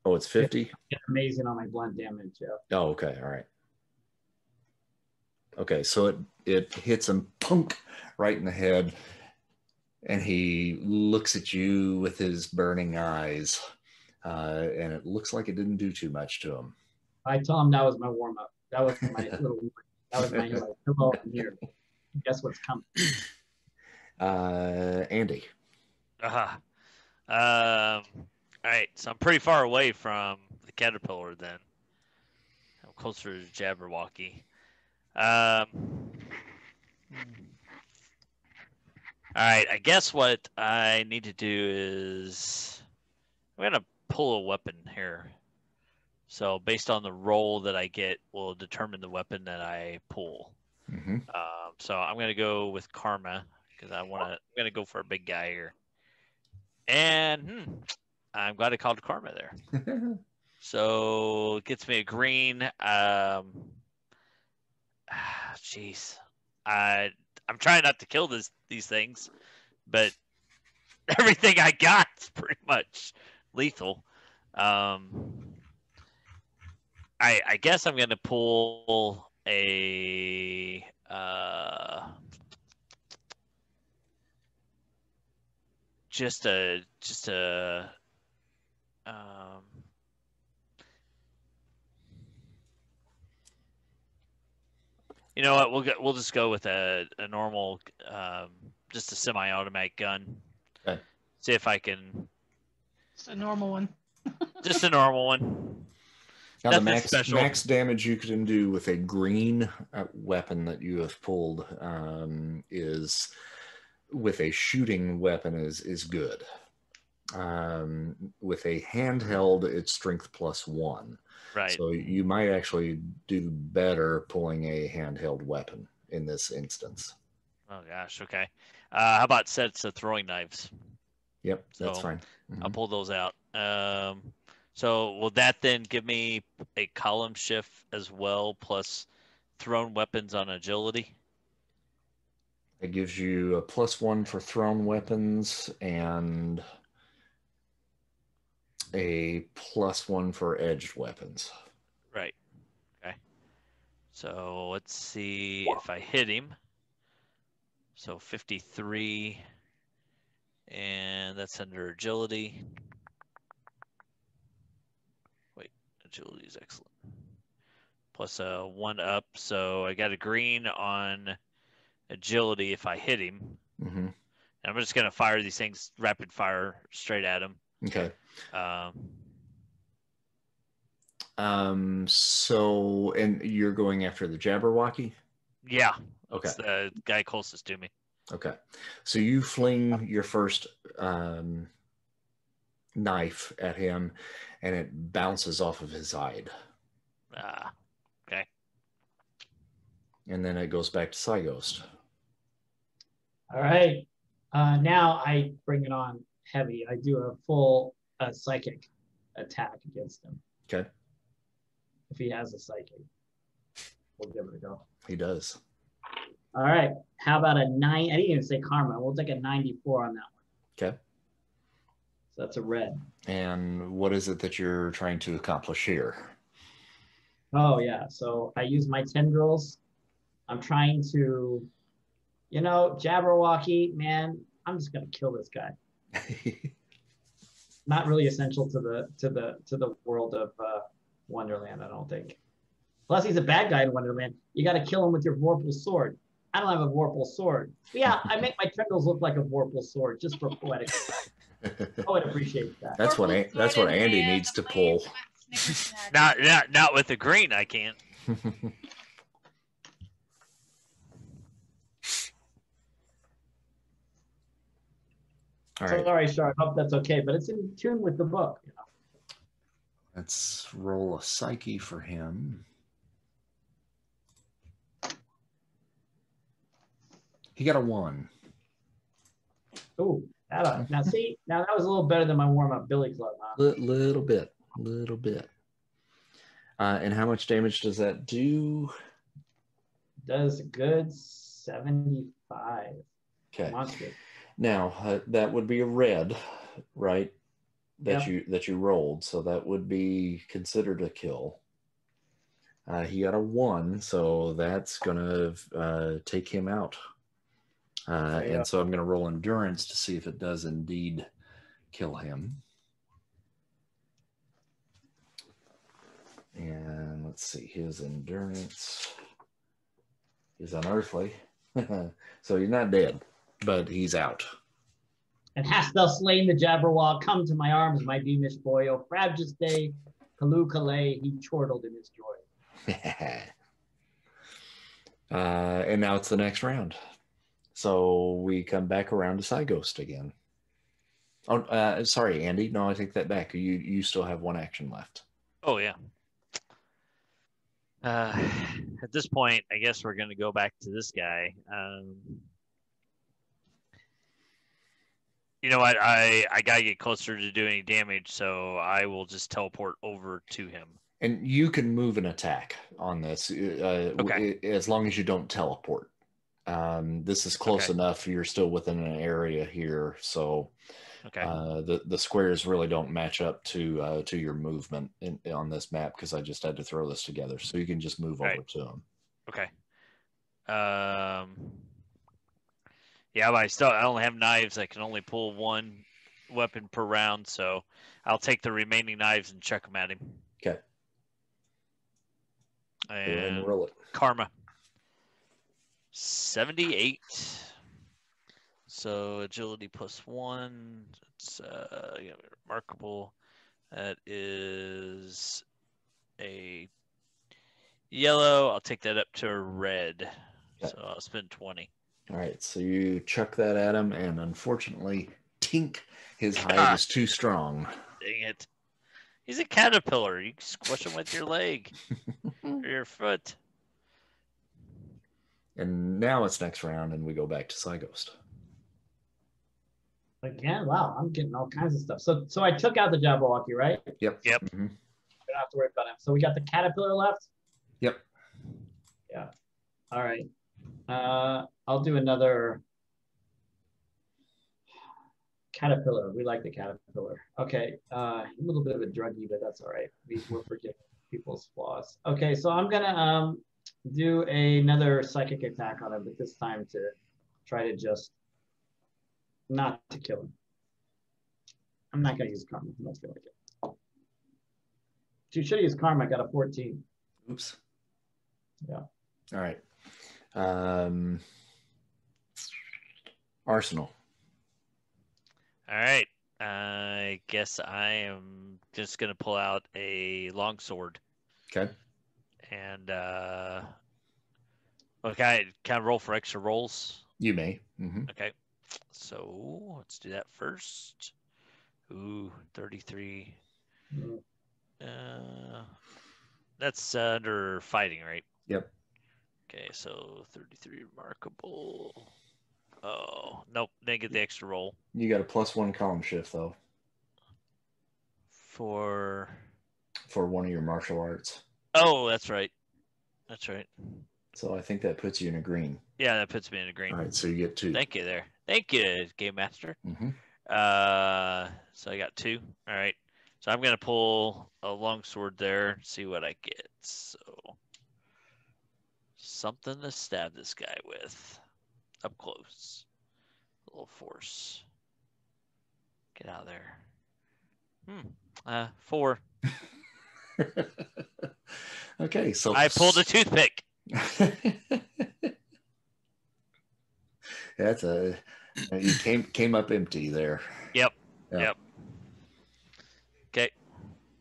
Oh, it's 50? It's amazing on my blunt damage, yeah. Oh, okay. All right. Okay, so it hits him punk right in the head, and he looks at you with his burning eyes, and it looks like it didn't do too much to him. I tell him that was my warm-up. That was my little, that was my hello, I'm here. Guess what's coming? Andy. All right, so I'm pretty far away from the caterpillar then. I'm closer to Jabberwocky. All right, I guess what I need to do is I'm going to pull a weapon here. So based on the roll that I get will determine the weapon that I pull. Mm-hmm. So I'm going to go with Karma because I'm going to go for a big guy here. And I'm glad I called Karma there. So it gets me a green. Jeez. I'm trying not to kill these things, but everything I got is pretty much lethal. I guess I'm going to pull a... Just a you know what? We'll just go with a normal, just a semi-automatic gun. Okay. See if I can. Just a normal one. Just a normal one. Now Nothing the max damage you can do with a green weapon that you have pulled is with a shooting weapon is good. With a handheld, it's strength +1. Right. So you might actually do better pulling a handheld weapon in this instance. Oh gosh. Okay. How about sets of throwing knives? Yep, that's So fine. I'll pull those out. So will that then give me a column shift as well, plus thrown weapons on agility? It gives you a +1 for thrown weapons and a +1 for edged weapons. Right. Okay. So let's see if I hit him. So 53, and that's under agility. Wait, agility is excellent. Plus a 1 up, so I got a green on agility if I hit him. Mm-hmm. And I'm just gonna fire these things rapid fire straight at him. Okay. So, and you're going after the Jabberwocky? Yeah. Okay. It's the guy closest to me. Okay. So you fling your first knife at him, and it bounces off of his hide. Okay. And then it goes back to Psyghost. All right. Now I bring it on heavy. I do a full psychic attack against him. Okay. If he has a psychic, we'll give it a go. He does. All right. How about a 9? I didn't even say karma. We'll take a 94 on that one. Okay. So that's a red. And what is it that you're trying to accomplish here? Oh, yeah. So I use my tendrils. I'm trying to, Jabberwocky, man, I'm just going to kill this guy. Not really essential to the world of Wonderland, I don't think. Plus, he's a bad guy in Wonderland. You got to kill him with your Vorpal sword. I don't have a Vorpal sword. But yeah, I make my tendrils look like a Vorpal sword just for poetic effect. I would appreciate that. That's what Andy needs to pull. Not with the green, I can't. All right. Sorry, Shar. I hope that's okay, but it's in tune with the book. Let's roll a psyche for him. He got a 1. Ooh, now see, that was a little better than my warm-up Billy Club, huh? Little bit. And how much damage does that do? Does a good 75. Okay. Monster. Now that would be a red, right? That you rolled, so that would be considered a kill. He got a 1, so that's gonna take him out. And so I'm gonna roll endurance to see if it does indeed kill him. And let's see, his endurance is unearthly. So he's not dead, but he's out. And hast thou slain the Jabberwock? Come to my arms, my beamish boy. O frabjous day, Kalu Kalay, he chortled in his joy. And now it's the next round. So we come back around to Psyghost again. Oh, sorry, Andy. No, I take that back. You still have 1 action left. Oh, yeah. At this point, I guess we're going to go back to this guy. You know what? I got to get closer to doing any damage, so I will just teleport over to him. And you can move an attack on this Okay. as long as you don't teleport. This is close enough. You're still within an area here, so the squares really don't match up to your movement on this map because I just had to throw this together. So you can just move over to them. Okay. Yeah, but I only have knives. I can only pull 1 weapon per round, so I'll take the remaining knives and chuck them at him. Okay. And roll it. Karma. 78. So agility +1. It's remarkable. That is a yellow. I'll take that up to a red. Okay. So I'll spend 20. All right. So you chuck that at him, and unfortunately, tink, his hide is too strong. Dang it. He's a caterpillar. You squish him with your leg or your foot. And now it's next round, and we go back to Psyghost. Again, wow, I'm getting all kinds of stuff. So I took out the Jabberwocky, right? Yep. Yep. Mm-hmm. We don't have to worry about him. So we got the Caterpillar left? Yep. Yeah. All right. I'll do another Caterpillar. We like the Caterpillar. Okay. A little bit of a druggie, but that's all right. We're forgiving people's flaws. Okay, so I'm gonna do another psychic attack on him, but this time to try to just not to kill him. I'm not gonna use karma. Let's go like it. You should have used karma. I got a 14. Oops. Yeah. All right. Arsenal. All right. I guess I am just going to pull out a longsword. Okay. And, okay, can I roll for extra rolls? You may. Mm-hmm. Okay. So let's do that first. Ooh, 33. That's under fighting, right? Yep. Okay, so 33 remarkable. Oh, nope, didn't get the extra roll. You got a +1 column shift though. For one of your martial arts. Oh, that's right. That's right. So I think that puts you in a green. Yeah, that puts me in a green. All right, so you get 2. Thank you there. Thank you, Game Master. Mm-hmm. So I got 2. All right. So I'm gonna pull a longsword there, see what I get. So something to stab this guy with. Up close. A little force. Get out of there. 4. Okay, so I pulled a toothpick. That's you came up empty there. Yep. Okay.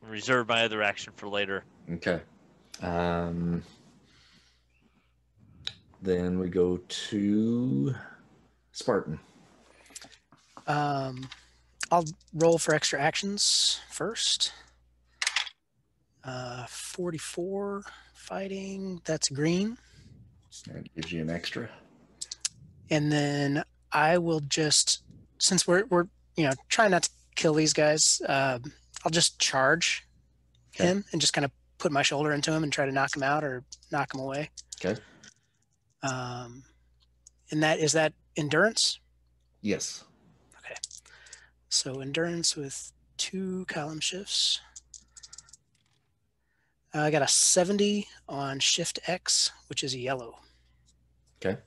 Reserve my other action for later. Okay. Then we go to Spartan. I'll roll for extra actions first. 44 fighting. That's green. That gives you an extra. And then I will just, since we're trying not to kill these guys, I'll just charge him and just kind of put my shoulder into him and try to knock him out or knock him away. Okay. And is that endurance? Yes. Okay. So endurance with 2 column shifts. I got a 70 on shift X, which is a yellow. Okay.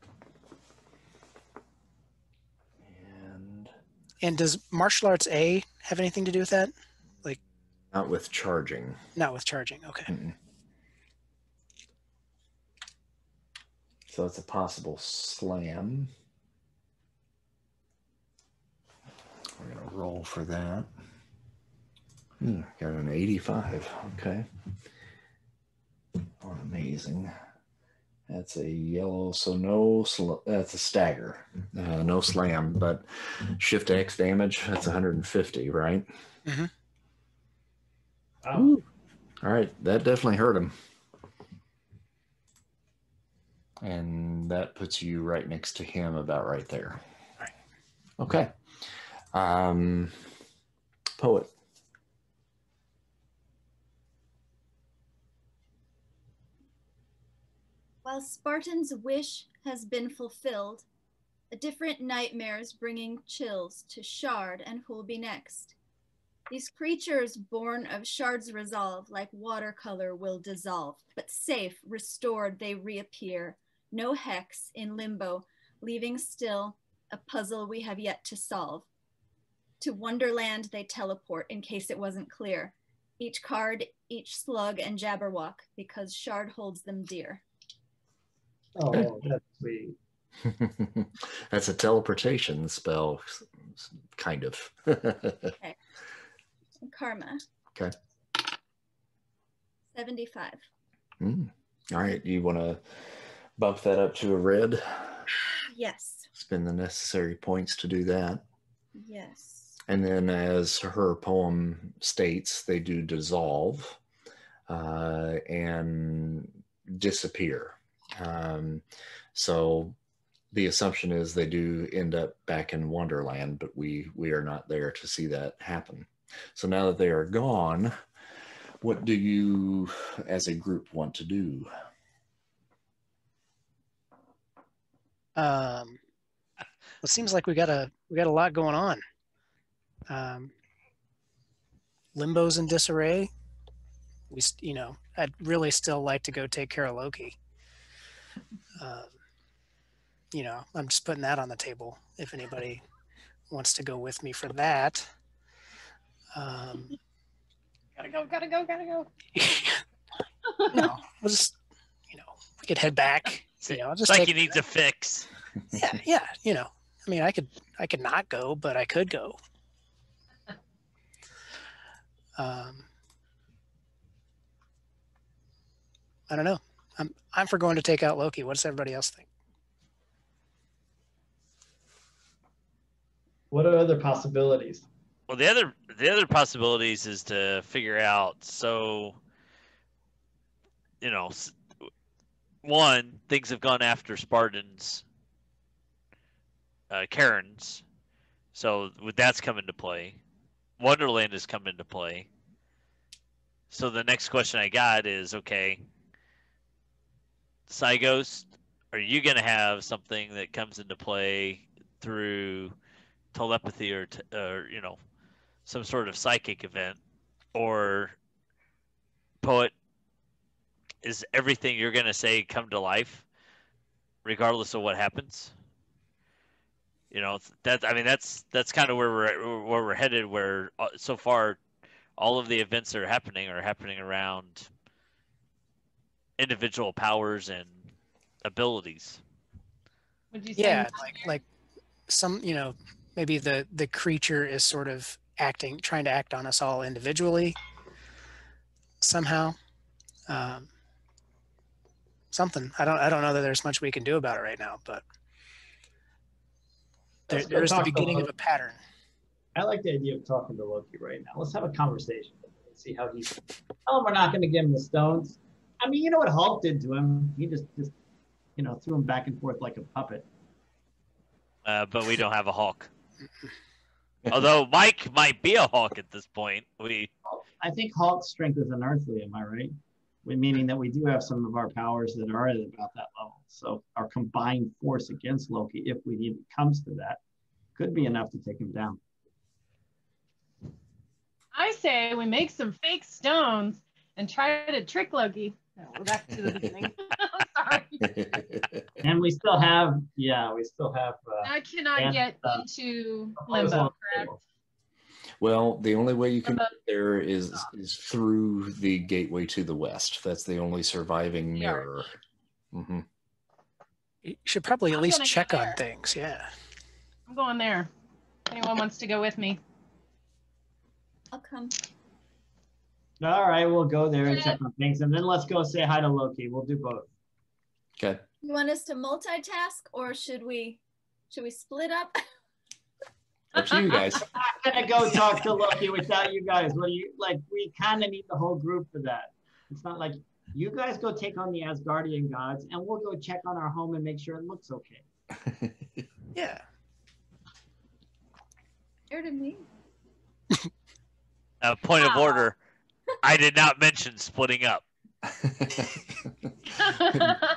And does martial arts A have anything to do with that? Like, not with charging. Not with charging. Okay. Mm-mm. So it's a possible slam. We're going to roll for that. Got an 85. Okay. Oh, amazing. That's a yellow, so that's a stagger. No slam, but shift X damage, that's 150, right? Mm-hmm. Wow. All right, that definitely hurt him. And that puts you right next to him, about right there. Right. Okay. Poet. While Spartan's wish has been fulfilled, a different nightmare is bringing chills to Shard and who'll be next. These creatures born of Shard's resolve, like watercolor, will dissolve, but safe, restored, they reappear. No hex in limbo, leaving still a puzzle we have yet to solve. To Wonderland they teleport, in case it wasn't clear. Each card, each slug and Jabberwock, because Shard holds them dear. Oh, that's sweet. That's a teleportation spell, kind of. Okay. Karma. Okay. 75. All right. You want to bump that up to a red? Yes. Spend the necessary points to do that. Yes. And then, as her poem states, they do dissolve and disappear. So the assumption is they do end up back in Wonderland, but we are not there to see that happen. So now that they are gone, what do you as a group want to do? It seems like we got a lot going on. Limbo's in disarray. I'd really still like to go take care of Loki. I'm just putting that on the table if anybody wants to go with me for that. Gotta go. We'll just, we could head back. I'll just like he needs a fix. Yeah. I mean, I could not go, but I could go. I don't know. I'm for going to take out Loki. What does everybody else think? What are other possibilities? Well, the other possibilities is to figure out. So, one, things have gone after Spartans, Karens. So that's come into play. Wonderland has come into play. So the next question I got is, okay, Cyghost, are you going to have something that comes into play through telepathy or some sort of psychic event? Or Poet, is everything you're going to say come to life regardless of what happens? That's kind of where we're headed, where so far all of the events that are happening around individual powers and abilities. Would you say? Yeah, like some, maybe the creature is sort of trying to act on us all individually somehow. Something. I don't know that there's much we can do about it right now, but there's the beginning of a pattern. I like the idea of talking to Loki right now. Let's have a conversation and see how he's. Tell him we're not going to give him the stones. I mean, you know what Hulk did to him? He just threw him back and forth like a puppet. But we don't have a Hulk. Although Mike might be a Hulk at this point. I think Hulk's strength is unearthly. Am I right? Meaning that we do have some of our powers that are at about that level. So our combined force against Loki, if we need, comes to that, could be enough to take him down. I say we make some fake stones and try to trick Loki. No, we're back to the beginning. I'm sorry. And we still have. I cannot get into Limbo, correct? Well, the only way you can get there is through the gateway to the west. That's the only surviving mirror. Mm-hmm. You should probably at least check on things. Yeah. I'm going there. If anyone wants to go with me. I'll come. All right, we'll go there and check on things, and then let's go say hi to Loki. We'll do both. Okay. You want us to multitask, or should we split up? Up to you guys. I'm not gonna go talk to Loki without you guys. What do you like? We kind of need the whole group for that. It's not like you guys go take on the Asgardian gods, and we'll go check on our home and make sure it looks okay. Yeah. Fair to me. Point of order. I did not mention splitting up.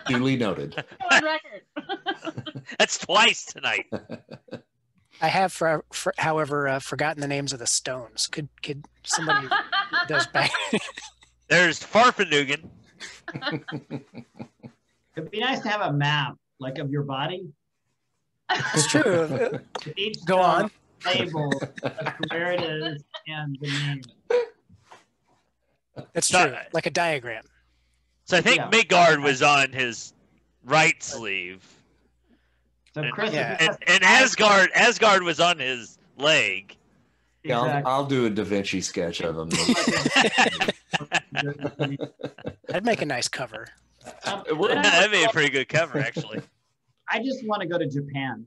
Duly noted. On record. That's twice tonight. I have, however, forgotten the names of the stones. Could somebody does back? There's Farfanugan. It'd be nice to have a map, like of your body. It's true. Each Go on. Label where it is and the name. That's true. Like a diagram. So I think Midgard was on his right sleeve. So Chris, and Asgard was on his leg. Yeah, exactly. I'll do a Da Vinci sketch of him. That'd make a nice cover. That'd be a pretty good cover, actually. I just want to go to Japan.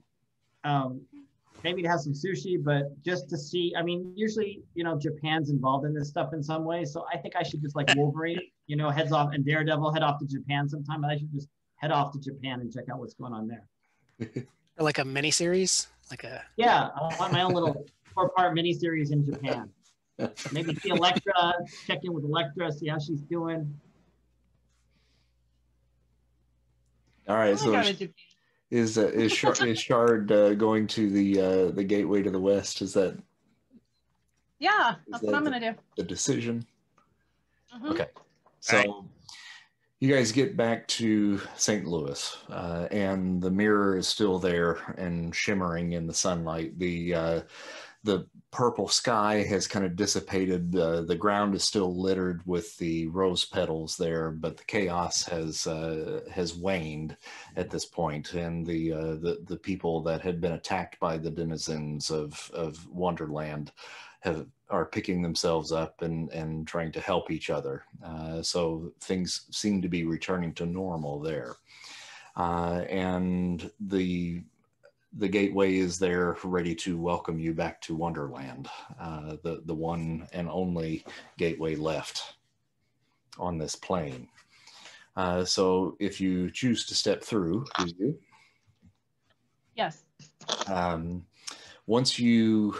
Maybe to have some sushi, but just to see. I mean, usually, Japan's involved in this stuff in some way. So I think I should just like Wolverine, heads off, and Daredevil head off to Japan sometime. I should just head off to Japan and check out what's going on there. Or like a mini series, like a Yeah, I want my own little 4-part miniseries in Japan. Maybe see Electra, check in with Electra, see how she's doing. All right, so go to Japan. is Shard going to the gateway to the west? Is that? Yeah, that's what I'm gonna do. The decision. Mhm. Okay, so you guys get back to St. Louis, and the mirror is still there and shimmering in the sunlight. The purple sky has kind of dissipated. The ground is still littered with the rose petals there, but the chaos has waned at this point, and the people that had been attacked by the denizens of Wonderland are picking themselves up and trying to help each other. So things seem to be returning to normal there, and the gateway is there ready to welcome you back to Wonderland, the one and only gateway left on this plane. So if you choose to step through, do you? Yes. Once you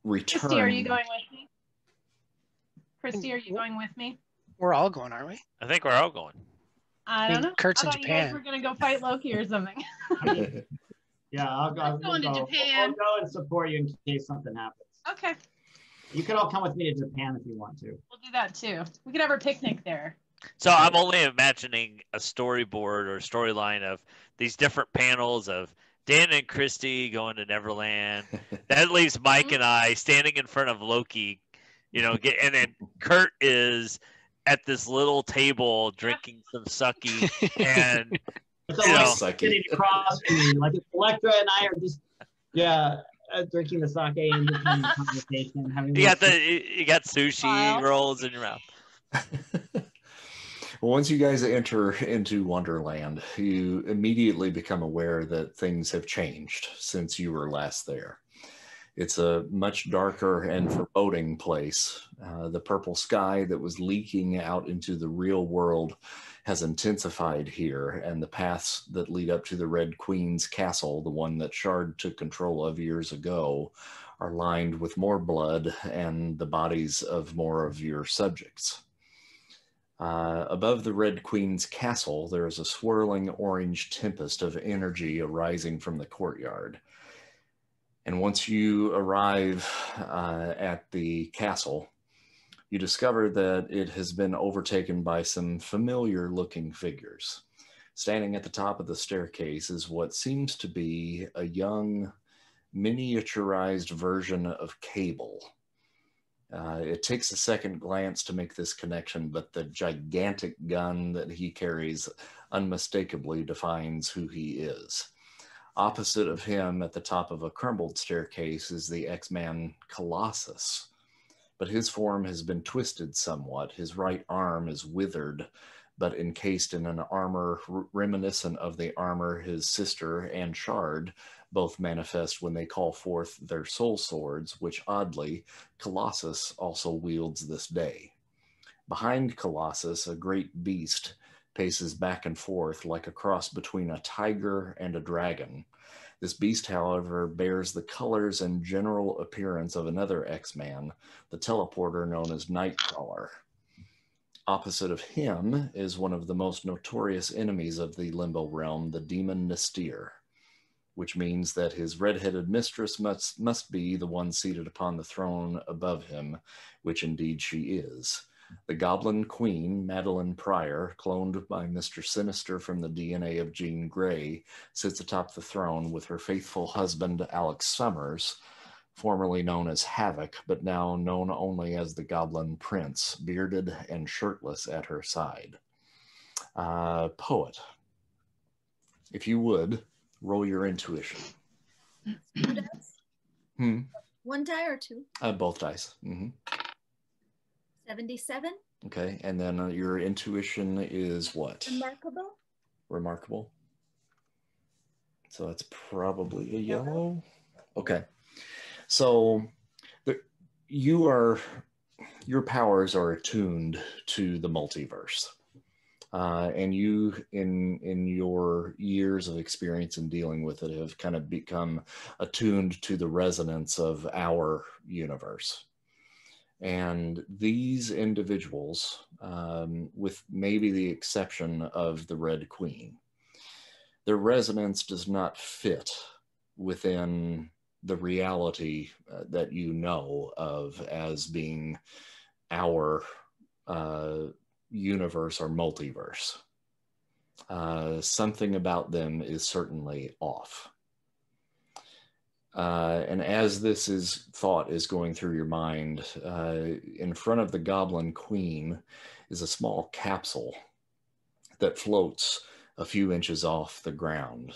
return... Christy, are you going with me? Christy, are you going with me? We're all going, aren't we? I think we're all going. I don't know. Kurt's I in thought you guys Japan. were gonna go fight Loki or something. Yeah, I'll I'm going to Japan. I'll go and support you in case something happens. Okay, You could all come with me to Japan if you want to. we'll do that too. We could have our picnic there. So I'm only imagining a storyboard or storyline of these different panels of Dan and Christy going to Neverland. That leaves Mike and I standing in front of Loki, and then Kurt is at this little table drinking some sucky, and It's like sitting across from me, like if Electra and I are just, drinking the sake and just having a conversation. You got sushi rolls in your mouth. Once you guys enter into Wonderland, you immediately become aware that things have changed since you were last there. It's a much darker and foreboding place. The purple sky that was leaking out into the real world has intensified here, and the paths that lead up to the Red Queen's castle, the one that Shard took control of years ago, are lined with more blood and the bodies of more of your subjects. Above the Red Queen's castle, there is a swirling orange tempest of energy arising from the courtyard. And once you arrive at the castle, you discover that it has been overtaken by some familiar-looking figures. Standing at the top of the staircase is what seems to be a young, miniaturized version of Cable. It takes a second glance to make this connection, but the gigantic gun that he carries unmistakably defines who he is. Opposite of him at the top of a crumbled staircase is the X-Man Colossus, but his form has been twisted somewhat. His right arm is withered, but encased in an armor reminiscent of the armor his sister and Shard both manifest when they call forth their soul swords, which oddly, Colossus also wields this day. Behind Colossus, a great beast paces back and forth like a cross between a tiger and a dragon. This beast, however, bears the colors and general appearance of another X-Man, the teleporter known as Nightcrawler. Opposite of him is one of the most notorious enemies of the Limbo Realm, the demon Nystir, which means that his red-headed mistress must be the one seated upon the throne above him, which indeed she is. The Goblin Queen, Madeline Pryor, cloned by Mr. Sinister from the DNA of Jean Grey, sits atop the throne with her faithful husband, Alex Summers, formerly known as Havoc, but now known only as the Goblin Prince, bearded and shirtless at her side. Poet, if you would, roll your intuition. 2 dice? 1 die or 2? Both dice. 77. Okay, and then your intuition is what? Remarkable. Remarkable. So that's probably a yellow. Okay. So your powers are attuned to the multiverse. And you, in your years of experience in dealing with it, have kind of become attuned to the resonance of our universe. And these individuals, with maybe the exception of the Red Queen, their resonance does not fit within the reality that you know of as being our universe or multiverse. Something about them is certainly off. And as this thought is going through your mind, in front of the Goblin Queen is a small capsule that floats a few inches off the ground.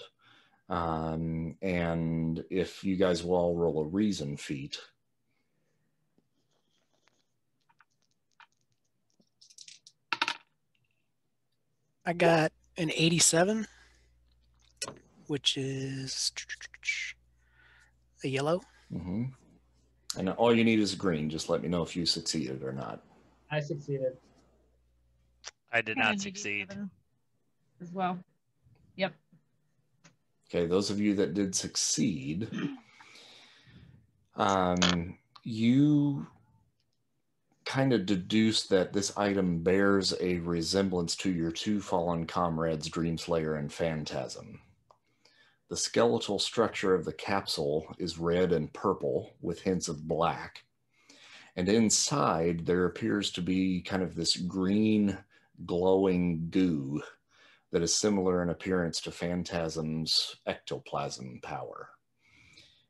And if you guys will all roll a reason feat. I got an 87, which is a yellow. Mm-hmm. And all you need is green. Just let me know if you succeeded or not. I succeeded. I did not succeed. As well. Yep. Okay, those of you that did succeed, you kind of deduce that this item bears a resemblance to your two fallen comrades, Dreamslayer and Phantasm. The skeletal structure of the capsule is red and purple with hints of black. And inside there appears to be kind of this green glowing goo that is similar in appearance to Phantasm's ectoplasm power.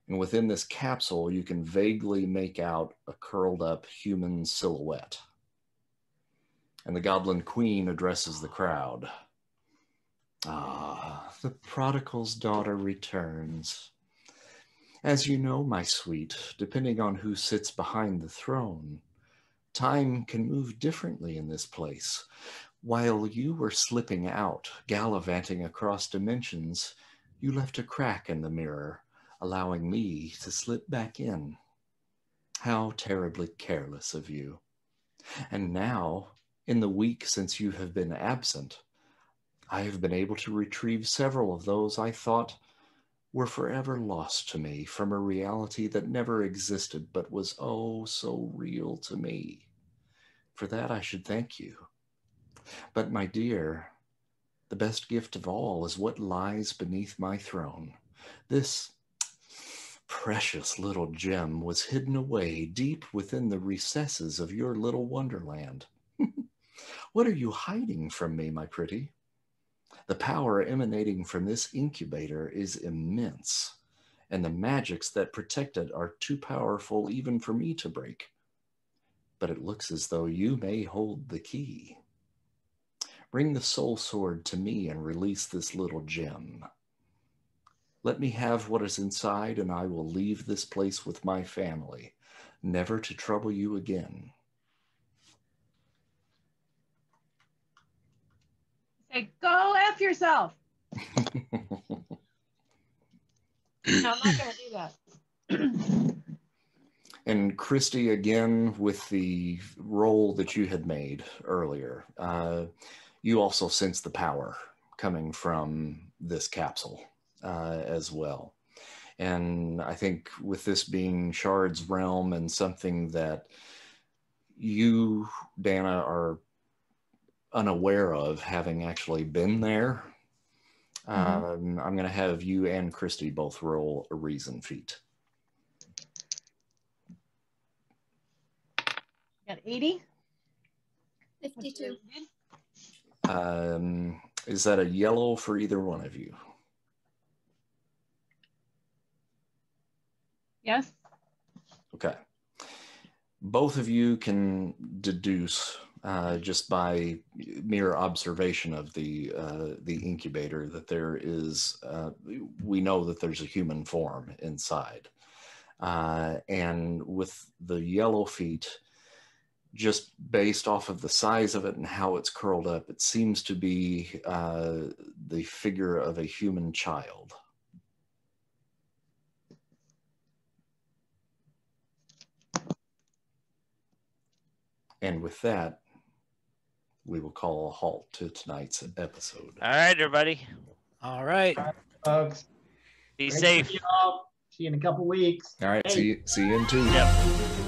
And within this capsule, you can vaguely make out a curled up human silhouette. And the Goblin Queen addresses the crowd. Ah, the prodigal's daughter returns. As you know, my sweet, depending on who sits behind the throne, time can move differently in this place. While you were slipping out, gallivanting across dimensions, you left a crack in the mirror, allowing me to slip back in. How terribly careless of you. And now, in the week since you have been absent, I have been able to retrieve several of those I thought were forever lost to me from a reality that never existed but was oh so real to me. For that I should thank you. But my dear, the best gift of all is what lies beneath my throne. This precious little gem was hidden away deep within the recesses of your little Wonderland. What are you hiding from me, my pretty? The power emanating from this incubator is immense, and the magics that protect it are too powerful even for me to break. But it looks as though you may hold the key. Bring the soul sword to me and release this little gem. Let me have what is inside, and I will leave this place with my family, never to trouble you again. Say, go F yourself. No, I'm not going to do that. And Christy, again, with the roll that you had made earlier, you also sense the power coming from this capsule as well. And I think with this being Shard's realm and something that you, Dana, are unaware of having actually been there, I'm going to have you and Christy both roll a reason feat. Got 80? 52. Is that a yellow for either one of you? Yes. Okay. Both of you can deduce just by mere observation of the incubator that there is, we know that there's a human form inside. And with the yellow feet, just based off of the size of it and how it's curled up, it seems to be the figure of a human child. And with that, we will call a halt to tonight's episode. All right, everybody. All right. Folks. Be Great safe. to see you all. See you in a couple weeks. All right, Hey. see you in 2. Yep.